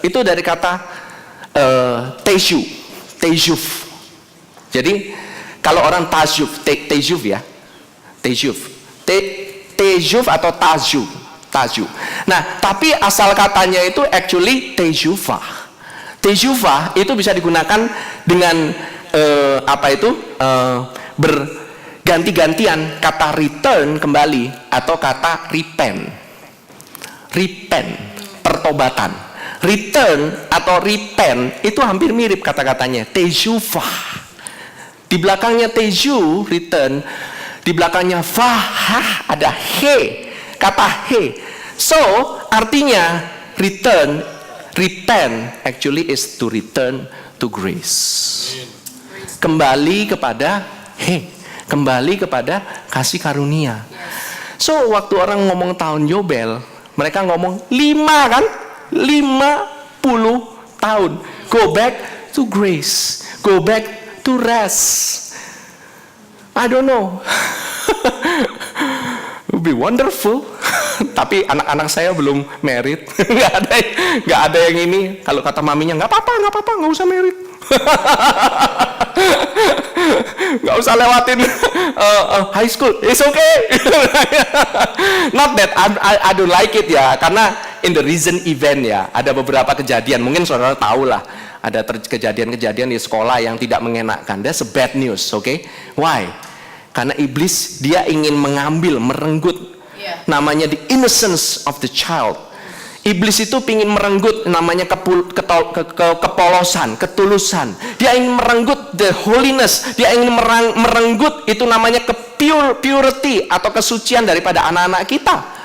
itu dari kata tejuf. Jadi kalau orang tejuf ya, tejuf atau taju. Nah, tapi asal katanya itu actually tejufah. Tejufah itu bisa digunakan dengan berganti-gantian kata return kembali atau kata repent, pertobatan. Return atau repent itu hampir mirip kata-katanya. Tejufah. Di belakangnya teju, return. Di belakangnya fah, ada he. Kata he. So, artinya return, repent actually is to return to grace. Kembali kepada kembali kepada kasih karunia. So, waktu orang ngomong tahun Yobel, mereka ngomong 5 kan? 50 tahun. Go back to grace. Go back to rest. I don't know. It would be wonderful. Tapi anak-anak saya belum married. Nggak ada yang ini. Kalau kata maminya nggak apa-apa, nggak usah married. Nggak usah lewatin high school. It's okay. Not that I don't like it ya, karena in the recent event ya, ada beberapa kejadian. Mungkin saudara tahu lah. Ada kejadian-kejadian di sekolah yang tidak mengenakan. That's a bad news, okay? Why? Karena iblis dia ingin mengambil, merenggut namanya the innocence of the child. Iblis itu ingin merenggut namanya kepolosan, ketulusan. Dia ingin merenggut the holiness. Dia ingin merenggut itu namanya purity atau kesucian daripada anak-anak kita.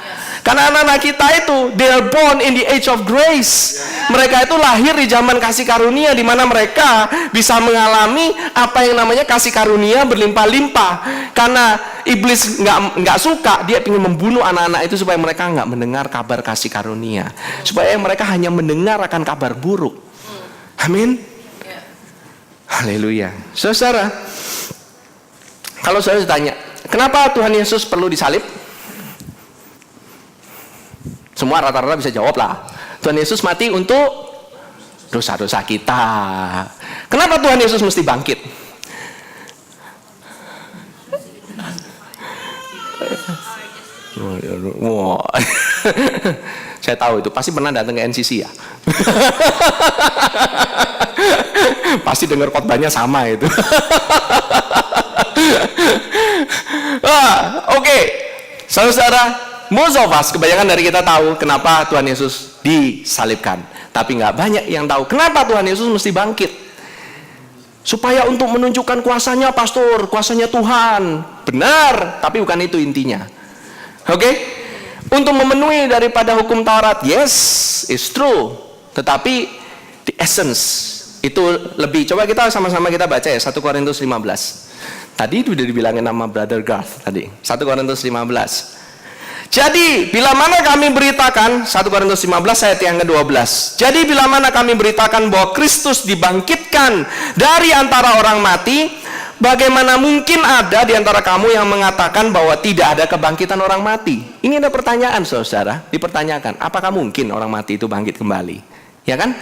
Karena anak-anak kita itu they are born in the age of grace. Mereka itu lahir di zaman kasih karunia, di mana mereka bisa mengalami apa yang namanya kasih karunia berlimpah-limpah. Karena iblis nggak suka, dia ingin membunuh anak-anak itu supaya mereka nggak mendengar kabar kasih karunia, supaya mereka hanya mendengar akan kabar buruk. Amin. Haleluya. Saudara, kalau saya ditanya, kenapa Tuhan Yesus perlu disalib? Semua rata-rata bisa jawab lah. Tuhan Yesus mati untuk dosa-dosa kita. Kenapa Tuhan Yesus mesti bangkit? Wow. Saya tahu itu pasti pernah datang ke NCC ya. Pasti dengar khotbahnya sama itu. Oke. Saudara, most of us, kebanyakan dari kita tahu kenapa Tuhan Yesus disalibkan. Tapi nggak banyak yang tahu kenapa Tuhan Yesus mesti bangkit. Supaya untuk menunjukkan kuasanya, pastor, kuasanya Tuhan. Benar, tapi bukan itu intinya. Oke? Untuk memenuhi daripada hukum Taurat, yes, it's true. Tetapi the essence itu lebih. Coba kita sama-sama kita baca ya, 1 Korintus 15. Tadi sudah dibilangin nama Brother Garth tadi. 1 Korintus 15. Jadi, bila mana kami beritakan, 1 Korintus 15 ayat yang ke-12. Jadi, bila mana kami beritakan bahwa Kristus dibangkitkan dari antara orang mati, bagaimana mungkin ada di antara kamu yang mengatakan bahwa tidak ada kebangkitan orang mati? Ini ada pertanyaan, saudara. Dipertanyakan, apakah mungkin orang mati itu bangkit kembali? Ya kan?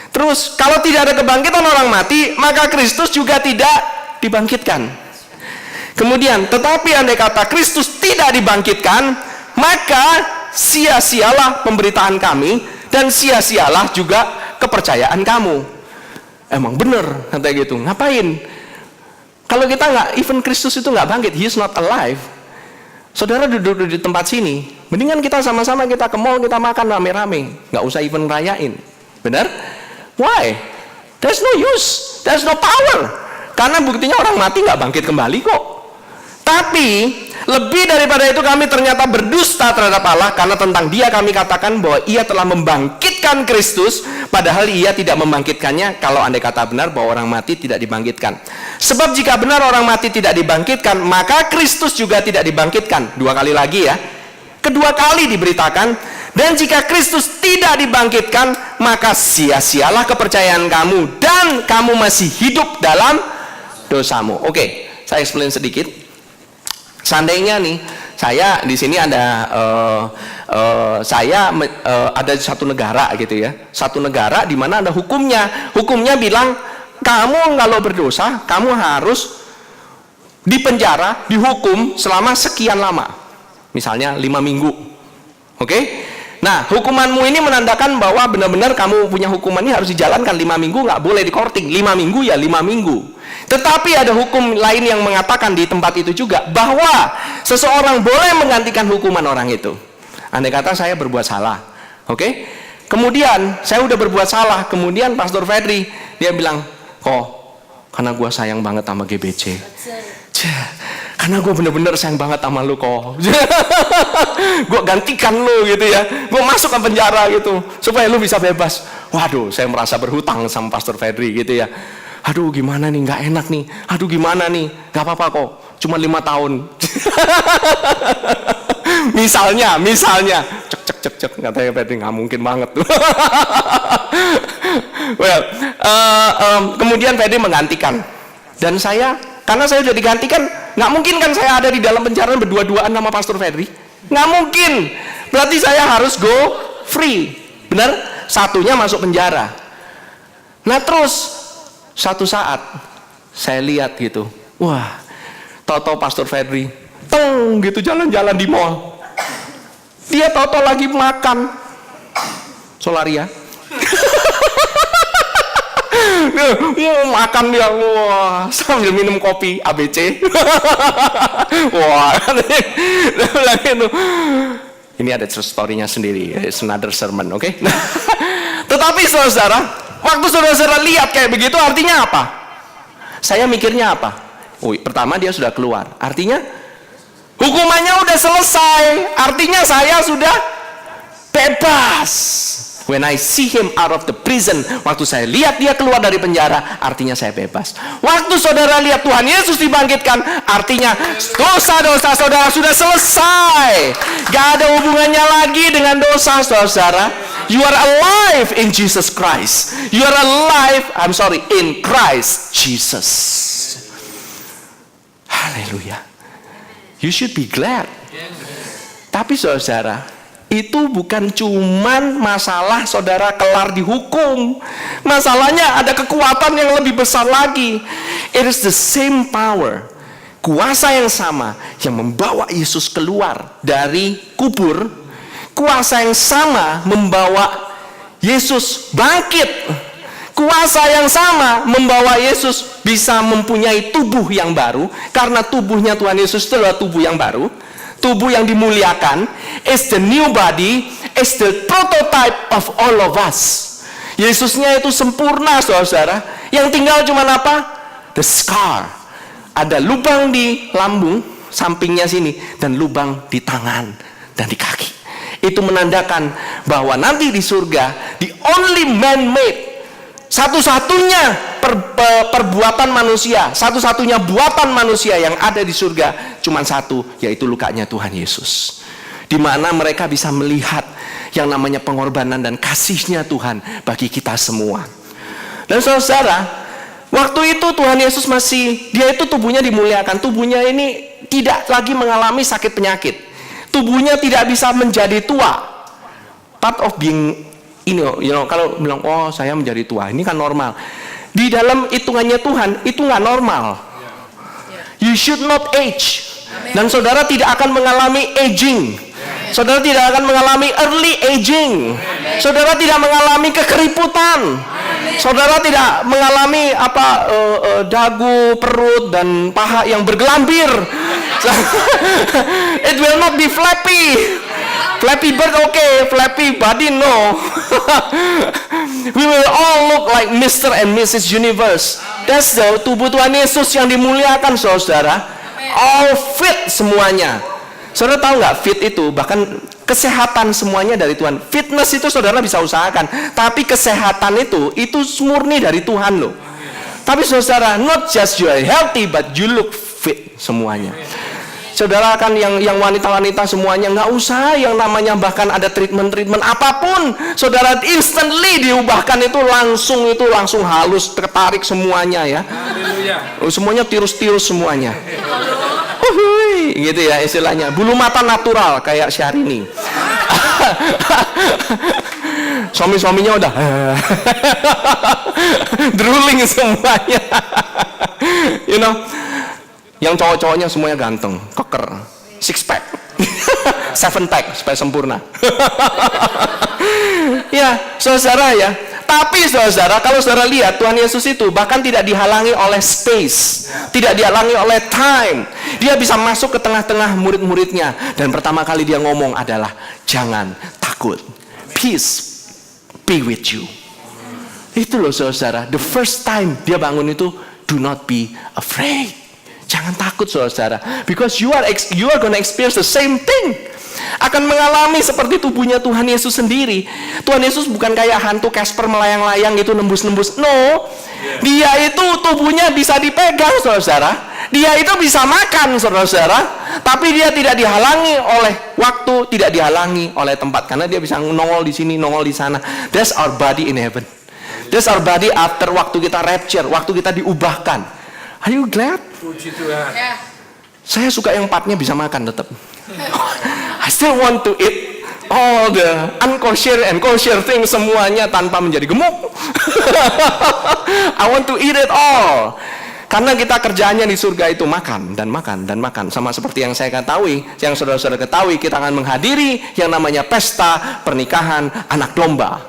Terus, kalau tidak ada kebangkitan orang mati, maka Kristus juga tidak dibangkitkan. Kemudian, tetapi andai kata Kristus tidak dibangkitkan, maka sia-sialah pemberitaan kami dan sia-sialah juga kepercayaan kamu. Emang bener kata gitu. Ngapain? Kalau kita nggak, even Kristus itu nggak bangkit, he is not alive. Saudara duduk di tempat sini, Mendingan kita sama-sama kita ke mall, kita makan rame-rame. Nggak usah even rayain. Benar? Why? There's no use. There's no power. Karena buktinya orang mati nggak bangkit kembali kok. Tapi lebih daripada itu kami ternyata berdusta terhadap Allah, karena tentang Dia kami katakan bahwa Ia telah membangkitkan Kristus, padahal Ia tidak membangkitkannya. Kalau andai kata benar bahwa orang mati tidak dibangkitkan. Sebab jika benar orang mati tidak dibangkitkan, maka Kristus juga tidak dibangkitkan. 2 kali lagi ya. Kedua kali diberitakan, dan jika Kristus tidak dibangkitkan, maka sia-sialah kepercayaan kamu dan kamu masih hidup dalam dosamu. Oke, saya explain sedikit. Seandainya nih, saya di sini ada ada satu negara gitu ya, satu negara di mana ada hukumnya. Hukumnya bilang kamu kalau berdosa, kamu harus dipenjara, dihukum selama sekian lama, misalnya 5 minggu. Oke? Nah, hukumanmu ini menandakan bahwa benar-benar kamu punya hukuman ini harus dijalankan 5 minggu, nggak boleh dikorting. 5 minggu ya 5 minggu. Tetapi ada hukum lain yang mengatakan di tempat itu juga bahwa seseorang boleh menggantikan hukuman orang itu. Andai kata saya berbuat salah, oke? Kemudian saya udah berbuat salah, kemudian Pastor Fedri dia bilang, kok karena gue sayang banget sama GBC, karena gue bener-bener sayang banget sama lu kok, gue gantikan lu gitu ya, gue masuk ke penjara gitu supaya lu bisa bebas. Waduh, saya merasa berhutang sama Pastor Fedri gitu ya. Aduh gimana nih, nggak enak nih. Aduh gimana nih, nggak apa-apa kok, cuma 5 tahun. misalnya, cek, katanya Fedri nggak mungkin banget. Well, kemudian Fedri menggantikan, dan saya, karena saya sudah digantikan, nggak mungkin kan saya ada di dalam penjara berdua-duaan sama Pastor Fedri, nggak mungkin. Berarti saya harus go free, benar? Satunya masuk penjara. Nah terus satu saat saya lihat gitu, wah, tahu-tahu Pastor Fedri teng gitu jalan-jalan di mall, dia tahu-tahu lagi makan Solaria. Makan dia, wah, sambil minum kopi ABC. Wah, ini ada story-nya sendiri, it's another sermon, oke? Tetapi saudara, waktu saudara lihat kayak begitu, artinya apa? Saya mikirnya apa? Pertama dia sudah keluar, artinya hukumannya udah selesai, artinya saya sudah bebas. When I see him out of the prison, waktu saya lihat dia keluar dari penjara, artinya saya bebas. Waktu saudara lihat Tuhan Yesus dibangkitkan, artinya dosa-dosa saudara sudah selesai. Gak ada hubungannya lagi dengan dosa saudara. You are alive in Jesus Christ. You are alive, in Christ Jesus. Haleluya. You should be glad. Tapi saudara, itu bukan cuman masalah saudara kelar dihukum. Masalahnya ada kekuatan yang lebih besar lagi. It is the same power, kuasa yang sama yang membawa Yesus keluar dari kubur. Kuasa yang sama membawa Yesus bangkit. Kuasa yang sama membawa Yesus bisa mempunyai tubuh yang baru. Karena tubuhnya Tuhan Yesus itu adalah tubuh yang baru, tubuh yang dimuliakan. Is the new body, is the prototype of all of us. Yesusnya itu sempurna saudara. Yang tinggal cuma apa? The scar. Ada lubang di lambung sampingnya sini, dan lubang di tangan dan di kaki. Itu menandakan bahwa nanti di surga, the only man-made, satu-satunya perbuatan manusia, satu-satunya buatan manusia yang ada di surga cuma satu, yaitu lukanya Tuhan Yesus. Di mana mereka bisa melihat yang namanya pengorbanan dan kasihnya Tuhan bagi kita semua. Dan saudara, waktu itu Tuhan Yesus dia itu tubuhnya dimuliakan. Tubuhnya ini tidak lagi mengalami sakit penyakit. Tubuhnya tidak bisa menjadi tua. Part of being, kalau bilang, oh saya menjadi tua, ini kan normal. Di dalam hitungannya Tuhan, itu nggak normal. You should not age. Dan saudara tidak akan mengalami aging. Saudara tidak akan mengalami early aging. Saudara tidak mengalami kekeriputan. Saudara tidak mengalami dagu, perut, dan paha yang bergelambir. It will not be flappy. Flappy Bird okay, Flappy Body no. We will all look like Mr. and Mrs. Universe. That's the tubuh Tuhan Yesus yang dimuliakan, saudara. All fit semuanya. Saudara tahu nggak, fit itu bahkan kesehatan semuanya dari Tuhan. Fitness itu saudara bisa usahakan, tapi kesehatan itu murni dari Tuhan loh. Tapi saudara, not just you are healthy, but you look fit semuanya. Saudara kan yang wanita-wanita semuanya nggak usah yang namanya bahkan ada treatment apapun, saudara instantly diubahkan itu langsung halus, tertarik semuanya ya. Semuanya tirus-tirus semuanya. Gitu ya istilahnya. Bulu mata natural kayak Syahrini. Suami-suaminya udah drooling semuanya. You know, yang cowok-cowoknya semuanya ganteng, keker, six pack, seven pack supaya sempurna. Ya, saudara ya. Tapi saudara, kalau saudara lihat Tuhan Yesus itu bahkan tidak dihalangi oleh space, tidak dihalangi oleh time. Dia bisa masuk ke tengah-tengah murid-muridnya, dan pertama kali dia ngomong adalah jangan takut, peace be with you. Itu loh saudara, the first time dia bangun itu, do not be afraid. Jangan takut saudara, because you are gonna experience the same thing. Akan mengalami seperti tubuhnya Tuhan Yesus sendiri. Tuhan Yesus bukan kayak hantu Casper melayang-layang gitu nembus-nembus. No, dia itu tubuhnya bisa dipegang saudara. Dia itu bisa makan saudara. Tapi dia tidak dihalangi oleh waktu, tidak dihalangi oleh tempat, karena dia bisa nongol di sini, nongol di sana. That's our body in heaven. That's our body after waktu kita rapture, waktu kita diubahkan. Are you glad? Puji Tuhan. Saya suka yang partnya bisa makan tetap. I still want to eat all the unkosher and kosher things semuanya tanpa menjadi gemuk. I want to eat it all. Karena kita kerjaannya di surga itu makan dan makan dan makan. Sama seperti yang saya ketahui, yang saudara-saudara ketahui, kita akan menghadiri yang namanya pesta pernikahan anak domba.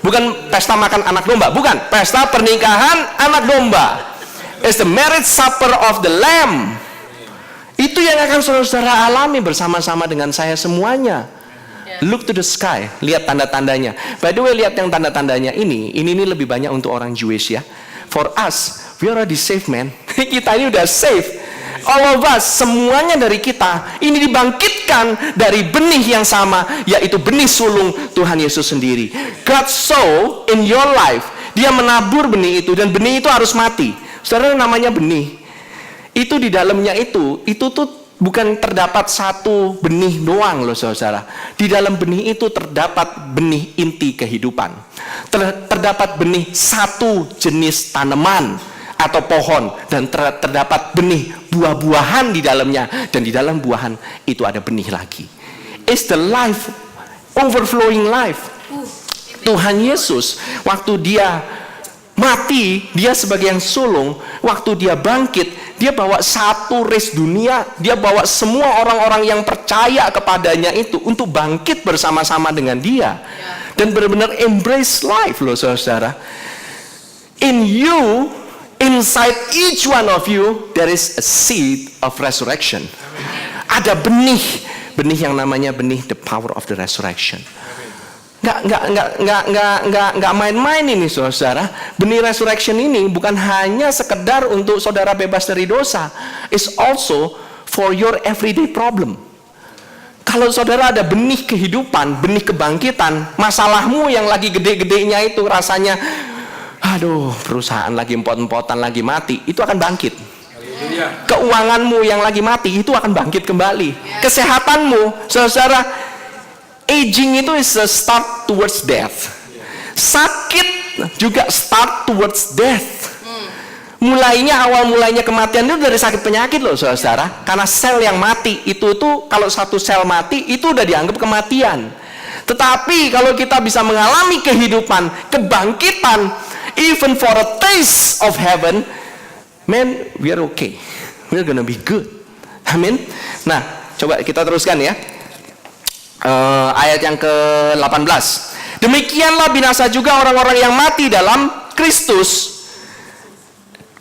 Bukan pesta makan anak domba, bukan. Pesta pernikahan anak domba. It's the marriage supper of the Lamb. Itu yang akan saudara-saudara alami bersama-sama dengan saya semuanya. Look to the sky, lihat tanda-tandanya. By the way, lihat yang tanda-tandanya ini lebih banyak untuk orang Jewish ya. For us, we already safe man. Kita ini udah safe. All of us, semuanya dari kita ini dibangkitkan dari benih yang sama, yaitu benih sulung Tuhan Yesus sendiri. God sow in your life, dia menabur benih itu, dan benih itu harus mati. Saudara, namanya benih. Itu di dalamnya itu tuh bukan terdapat satu benih doang loh saudara. Di dalam benih itu terdapat benih inti kehidupan. Terdapat benih satu jenis tanaman atau pohon, dan terdapat benih buah-buahan di dalamnya, dan di dalam buahan itu ada benih lagi. It's the life, overflowing life. Tuhan Yesus waktu dia mati, dia sebagai yang sulung, waktu dia bangkit, dia bawa satu race dunia, dia bawa semua orang-orang yang percaya kepadanya itu untuk bangkit bersama-sama dengan dia, dan benar-benar embrace life loh saudara. In you, inside each one of you, there is a seed of resurrection. Ada benih yang namanya benih the power of the resurrection. Nggak main-main ini saudara. Benih resurrection ini bukan hanya sekedar untuk saudara bebas dari dosa. It's also for your everyday problem. Kalau saudara ada benih kehidupan, benih kebangkitan, masalahmu yang lagi gede-gedenya itu rasanya, aduh, perusahaan lagi empot-empotan lagi mati, itu akan bangkit. Keuanganmu yang lagi mati, itu akan bangkit kembali. Kesehatanmu, saudara, aging itu is a start towards death. Sakit juga start towards death. Awal mulainya kematian itu dari sakit penyakit loh saudara. Karena sel yang mati itu kalau satu sel mati itu udah dianggap kematian. Tetapi kalau kita bisa mengalami kehidupan, kebangkitan, even for a taste of heaven, man, we are okay. We're gonna be good. Amin. Nah, coba kita teruskan ya. Ayat yang ke-18. Demikianlah binasa juga orang-orang yang mati dalam Kristus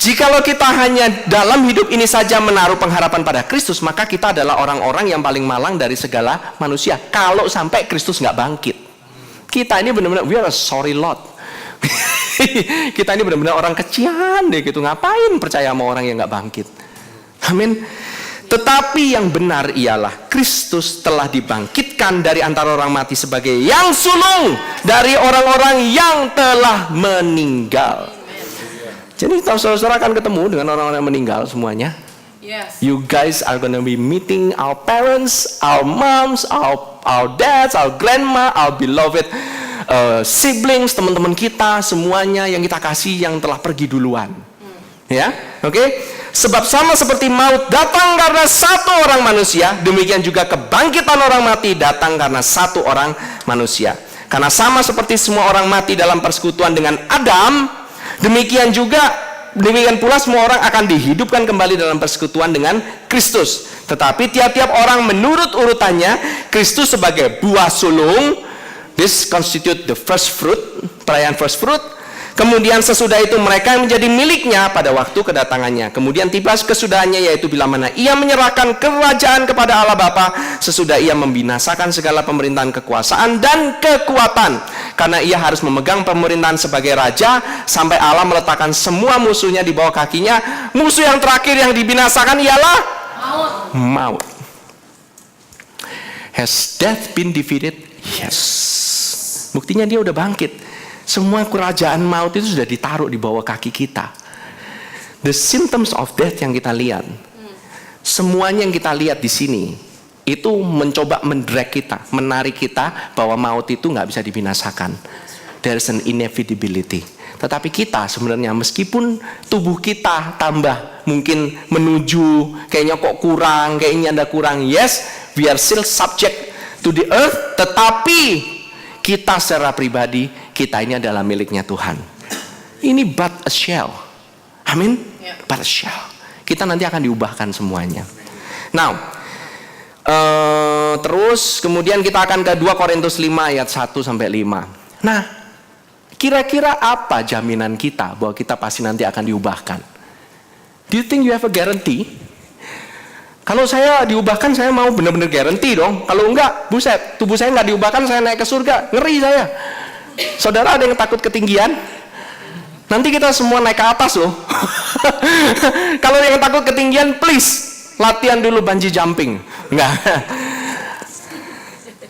Jikalau kita hanya dalam hidup ini saja menaruh pengharapan pada Kristus, maka kita adalah orang-orang yang paling malang dari segala manusia. Kalau sampai Kristus nggak bangkit, kita ini benar-benar we are a sorry lot. Kita ini benar-benar orang kecian deh gitu. Ngapain percaya sama orang yang nggak bangkit? Amin. Tetapi yang benar ialah Kristus telah dibangkitkan dari antara orang mati sebagai yang sulung dari orang-orang yang telah meninggal. Jadi saudara akan ketemu dengan orang-orang yang meninggal semuanya. Yes. You guys are gonna be meeting our parents, our moms, our dads, our grandma, our beloved siblings, teman-teman kita semuanya yang kita kasih yang telah pergi duluan. Ya, oke? Sebab sama seperti maut datang karena satu orang manusia, demikian juga kebangkitan orang mati datang karena satu orang manusia. Karena sama seperti semua orang mati dalam persekutuan dengan Adam, demikian pula semua orang akan dihidupkan kembali dalam persekutuan dengan Kristus. Tetapi tiap-tiap orang menurut urutannya, Kristus sebagai buah sulung, this constitute the first fruit, perayaan first fruit. Kemudian sesudah itu mereka yang menjadi miliknya pada waktu kedatangannya. Kemudian tiba kesudahannya, yaitu bila mana ia menyerahkan kerajaan kepada Allah Bapa, sesudah ia membinasakan segala pemerintahan, kekuasaan dan kekuatan. Karena ia harus memegang pemerintahan sebagai raja sampai Allah meletakkan semua musuhnya di bawah kakinya. Musuh yang terakhir yang dibinasakan ialah maut. Has death been defeated? Yes. Buktinya dia udah bangkit. Semua kerajaan maut itu sudah ditaruh di bawah kaki kita. The symptoms of death yang kita lihat, semuanya yang kita lihat di sini, itu mencoba mendrag kita, menarik kita bahwa maut itu nggak bisa dibinasakan. There is an inevitability. Tetapi kita sebenarnya meskipun tubuh kita tambah, mungkin menuju, kayaknya kok kurang, kayaknya ada kurang. Yes, we are still subject to the earth, tetapi kita secara pribadi, kita ini adalah miliknya Tuhan. Ini but a shell. Amin. But a shell. Kita nanti akan diubahkan semuanya. Now, terus kemudian kita akan ke 2 Korintus 5 ayat 1 sampai 5. Nah, kira-kira apa jaminan kita bahwa kita pasti nanti akan diubahkan? Do you think you have a guarantee? Kalau saya diubahkan, saya mau benar-benar guarantee dong. Kalau enggak, buset, tubuh saya nggak diubahkan, saya naik ke surga, ngeri saya. Saudara ada yang takut ketinggian? Nanti kita semua naik ke atas loh. Kalau yang takut ketinggian, please latihan dulu bungee jumping. Enggak.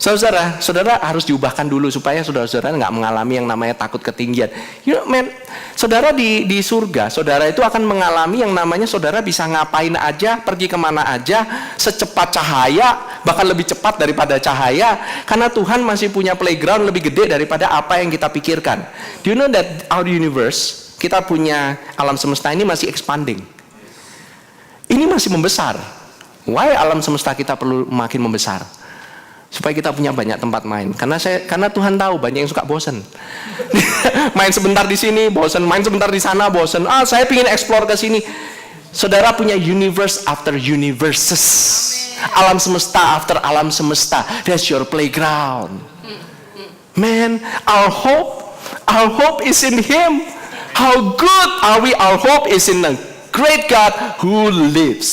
Saudara harus diubahkan dulu supaya saudara-saudara nggak mengalami yang namanya takut ketinggian. You know, man, saudara di surga, saudara itu akan mengalami yang namanya saudara bisa ngapain aja, pergi kemana aja, secepat cahaya, bahkan lebih cepat daripada cahaya, karena Tuhan masih punya playground lebih gede daripada apa yang kita pikirkan. Do you know that our universe, kita punya alam semesta ini masih expanding. Ini masih membesar. Why alam semesta kita perlu makin membesar? Supaya kita punya banyak tempat main. Karena Tuhan tahu banyak yang suka bosen. Main sebentar di sini bosen, main sebentar di sana bosen. Saya ingin explore ke sini. Saudara punya universe after universes. Alam semesta after alam semesta. That's your playground. Man, our hope is in Him. How good are we? Our hope is in a great God who lives.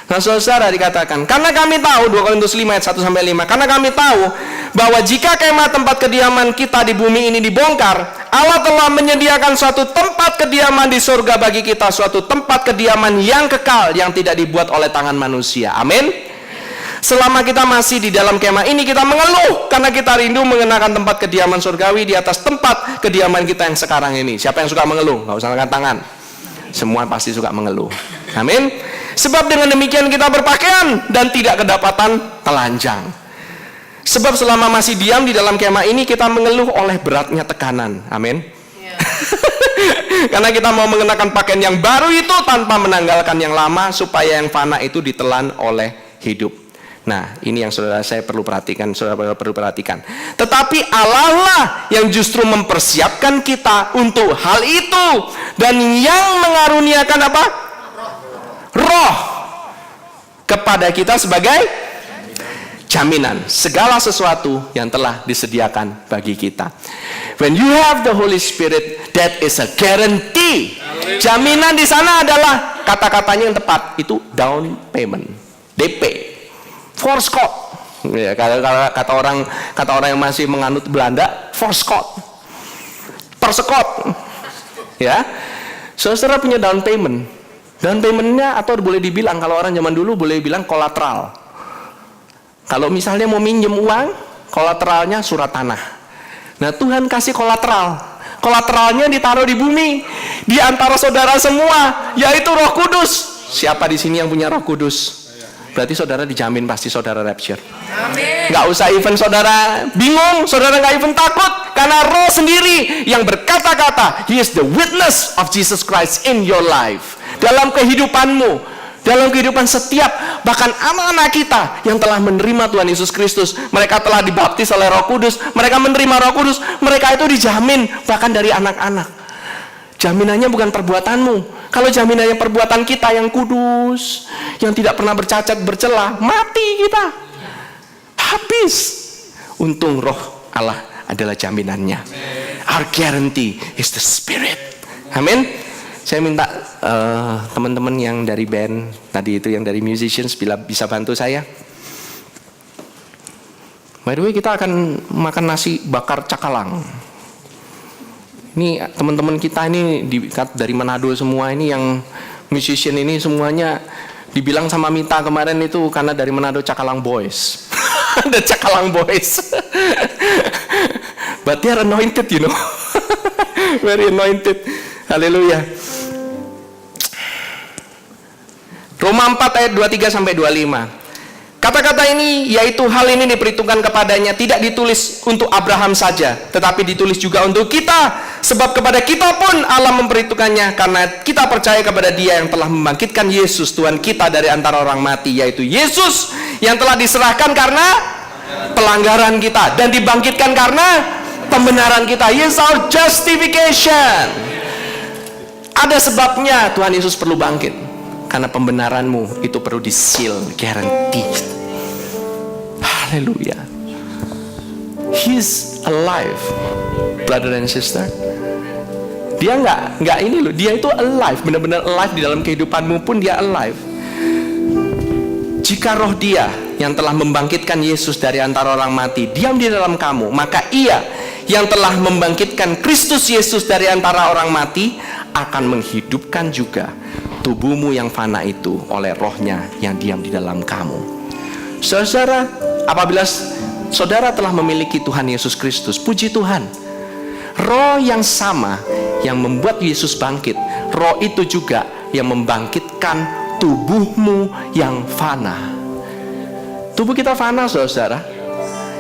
Nah, saudara dikatakan, karena kami tahu, 2 Korintus 5 ayat 1 sampai 5, karena kami tahu bahwa jika kemah tempat kediaman kita di bumi ini dibongkar, Allah telah menyediakan suatu tempat kediaman di surga bagi kita, suatu tempat kediaman yang kekal yang tidak dibuat oleh tangan manusia. Amin. Selama kita masih di dalam kemah ini, kita mengeluh karena kita rindu mengenakan tempat kediaman surgawi di atas tempat kediaman kita yang sekarang ini. Siapa yang suka mengeluh? Nggak usah angkat tangan. Semua pasti suka mengeluh. Amin. Sebab dengan demikian kita berpakaian dan tidak kedapatan telanjang. Sebab selama masih diam di dalam kemah ini, kita mengeluh oleh beratnya tekanan. Amin. Karena kita mau mengenakan pakaian yang baru itu tanpa menanggalkan yang lama, supaya yang fana itu ditelan oleh hidup. Nah, ini yang saudara perlu perhatikan. Tetapi Allah lah yang justru mempersiapkan kita untuk hal itu, dan yang mengaruniakan apa? Roh kepada kita sebagai jaminan segala sesuatu yang telah disediakan bagi kita. When you have the Holy Spirit, that is a guarantee Jaminan di sana adalah kata-katanya yang tepat, itu down payment, DP, Voorskot. Ya, kata orang yang masih menganut Belanda, Voorskot, persekot. Ya, saudara punya down payment. Down paymentnya, atau boleh dibilang kalau orang zaman dulu boleh bilang kolateral. Kalau misalnya mau minjem uang, kolateralnya surat tanah. Nah, Tuhan kasih kolateral. Kolateralnya ditaruh di bumi, di antara saudara semua, yaitu Roh Kudus. Siapa di sini yang punya Roh Kudus? Berarti saudara dijamin pasti saudara rapture. Amin. Gak usah even saudara bingung, saudara gak even takut, karena Roh sendiri yang berkata-kata, He is the witness of Jesus Christ in your life. Dalam kehidupanmu, dalam kehidupan setiap, bahkan anak-anak kita yang telah menerima Tuhan Yesus Kristus, mereka telah dibaptis oleh Roh Kudus, mereka menerima Roh Kudus, mereka itu dijamin bahkan dari anak-anak. Jaminannya bukan perbuatanmu. Kalau jaminannya perbuatan kita yang kudus, yang tidak pernah bercacat bercela, mati kita, habis. Untung Roh Allah adalah jaminannya. Our guarantee is the Spirit. Amin. Saya minta teman-teman yang dari band tadi itu, yang dari musicians, bila bisa bantu saya. By the way, kita akan makan nasi bakar cakalang. Ini teman-teman kita ini dari Manado semua, ini yang musician ini semuanya dibilang sama Mita kemarin itu karena dari Manado Cakalang Boys. Ada Cakalang Boys. But they are anointed, you know. Very anointed. Haleluya. Roma 4 ayat 23 sampai 25. Kata-kata ini, yaitu hal ini diperhitungkan kepadanya, tidak ditulis untuk Abraham saja, tetapi ditulis juga untuk kita, sebab kepada kita pun Allah memperhitungkannya, karena kita percaya kepada Dia yang telah membangkitkan Yesus Tuhan kita dari antara orang mati, yaitu Yesus yang telah diserahkan karena pelanggaran kita dan dibangkitkan karena pembenaran kita. Yes, our justification. Ada sebabnya Tuhan Yesus perlu bangkit. Karena pembenaranmu itu perlu di-seal, guarantee. Haleluya. He's alive, brother and sister. Dia nggak ini loh, dia itu alive, benar-benar alive di dalam kehidupanmu pun dia alive. Jika roh Dia yang telah membangkitkan Yesus dari antara orang mati diam di dalam kamu, maka Ia yang telah membangkitkan Kristus Yesus dari antara orang mati akan menghidupkan juga tubuhmu yang fana itu oleh Roh-Nya yang diam di dalam kamu. Saudara, apabila saudara telah memiliki Tuhan Yesus Kristus, puji Tuhan, Roh yang sama yang membuat Yesus bangkit, Roh itu juga yang membangkitkan tubuhmu yang fana. Tubuh kita fana, saudara.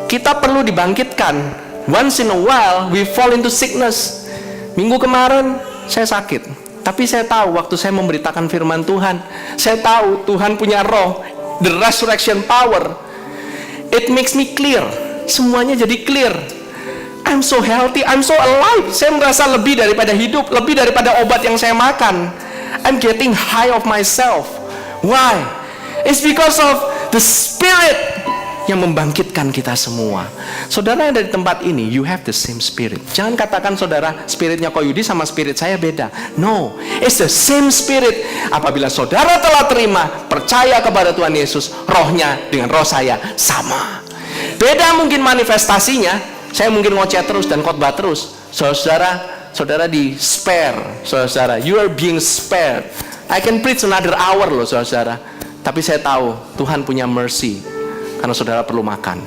Kita perlu dibangkitkan. Once in a while we fall into sickness. Minggu kemarin saya sakit, tapi saya tahu waktu saya memberitakan firman Tuhan, saya tahu Tuhan punya roh, the resurrection power. It makes me clear. Semuanya jadi clear. I'm so healthy, I'm so alive. Saya merasa lebih daripada hidup, lebih daripada obat yang saya makan. I'm getting high of myself. Why? It's because of the Spirit yang membangkitkan kita semua. Saudara yang dari tempat ini, you have the same spirit. Jangan katakan saudara, spiritnya Koyudi sama spirit saya beda. No, it's the same spirit. Apabila saudara telah terima, percaya kepada Tuhan Yesus, rohnya dengan roh saya sama. Beda mungkin manifestasinya. Saya mungkin ngoceh terus dan khotbah terus. Saudara di spare. Saudara, you are being spared. I can preach another hour loh, saudara. Tapi saya tahu Tuhan punya mercy. Karena saudara perlu makan.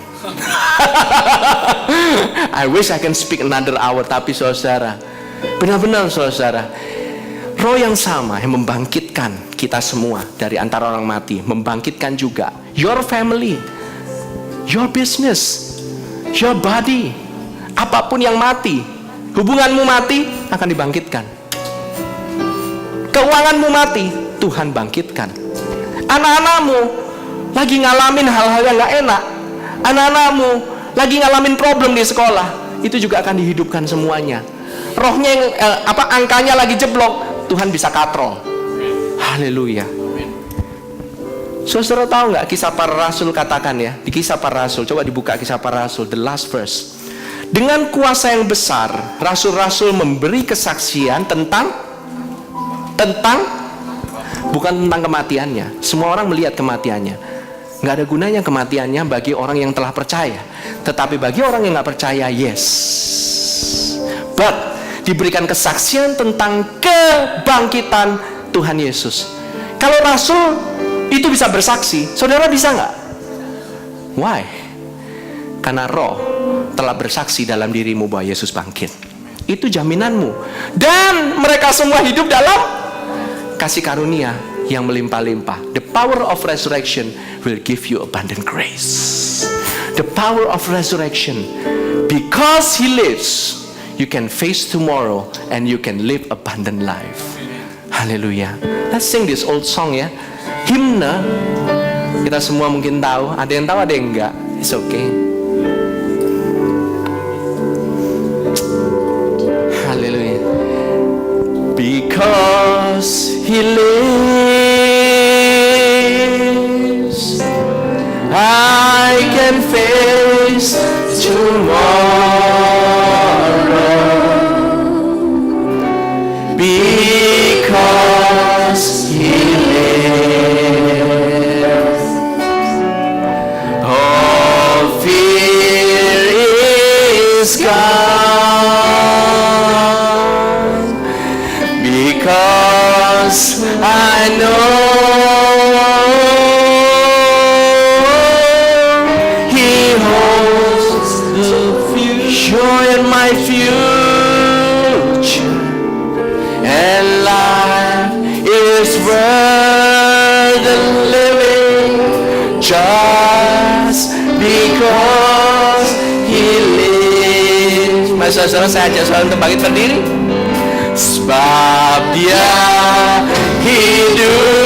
I wish I can speak another hour. Tapi saudara, benar-benar saudara, roh yang sama yang membangkitkan kita semua dari antara orang mati, membangkitkan juga your family, your business, your body. Apapun yang mati, hubunganmu mati akan dibangkitkan. Keuanganmu mati, Tuhan bangkitkan. Anak-anakmu lagi ngalamin hal-hal yang gak enak, anak-anakmu lagi ngalamin problem di sekolah, itu juga akan dihidupkan semuanya. Rohnya yang angkanya lagi jeblok, Tuhan bisa katrol. Haleluya. Saudara tahu nggak kisah para rasul katakan ya, di kisah para rasul, coba dibuka kisah para rasul, the last verse. Dengan kuasa yang besar, rasul-rasul memberi kesaksian tentang bukan tentang kematiannya. Semua orang melihat kematiannya. Nggak ada gunanya kematiannya bagi orang yang telah percaya. Tetapi bagi orang yang nggak percaya, yes. But diberikan kesaksian tentang kebangkitan Tuhan Yesus. Kalau rasul itu bisa bersaksi, saudara bisa nggak? Why? Karena Roh telah bersaksi dalam dirimu bahwa Yesus bangkit. Itu jaminanmu. Dan mereka semua hidup dalam kasih karunia yang melimpah-limpah. The power of resurrection will give you abundant grace. The power of resurrection, because He lives, you can face tomorrow and you can live abundant life. Haleluya. Let's sing this old song ya. Himne. Kita semua mungkin tahu. Ada yang tahu, ada yang enggak. It's okay. Haleluya. Because He lives, I can face tomorrow. Because He lives, all fear is gone. Because I know He holds the future in my future, and life is worth living just because He lives. Mari saudara, saya ajak saudara untuk bangkit berdiri. Sebab Dia hidup.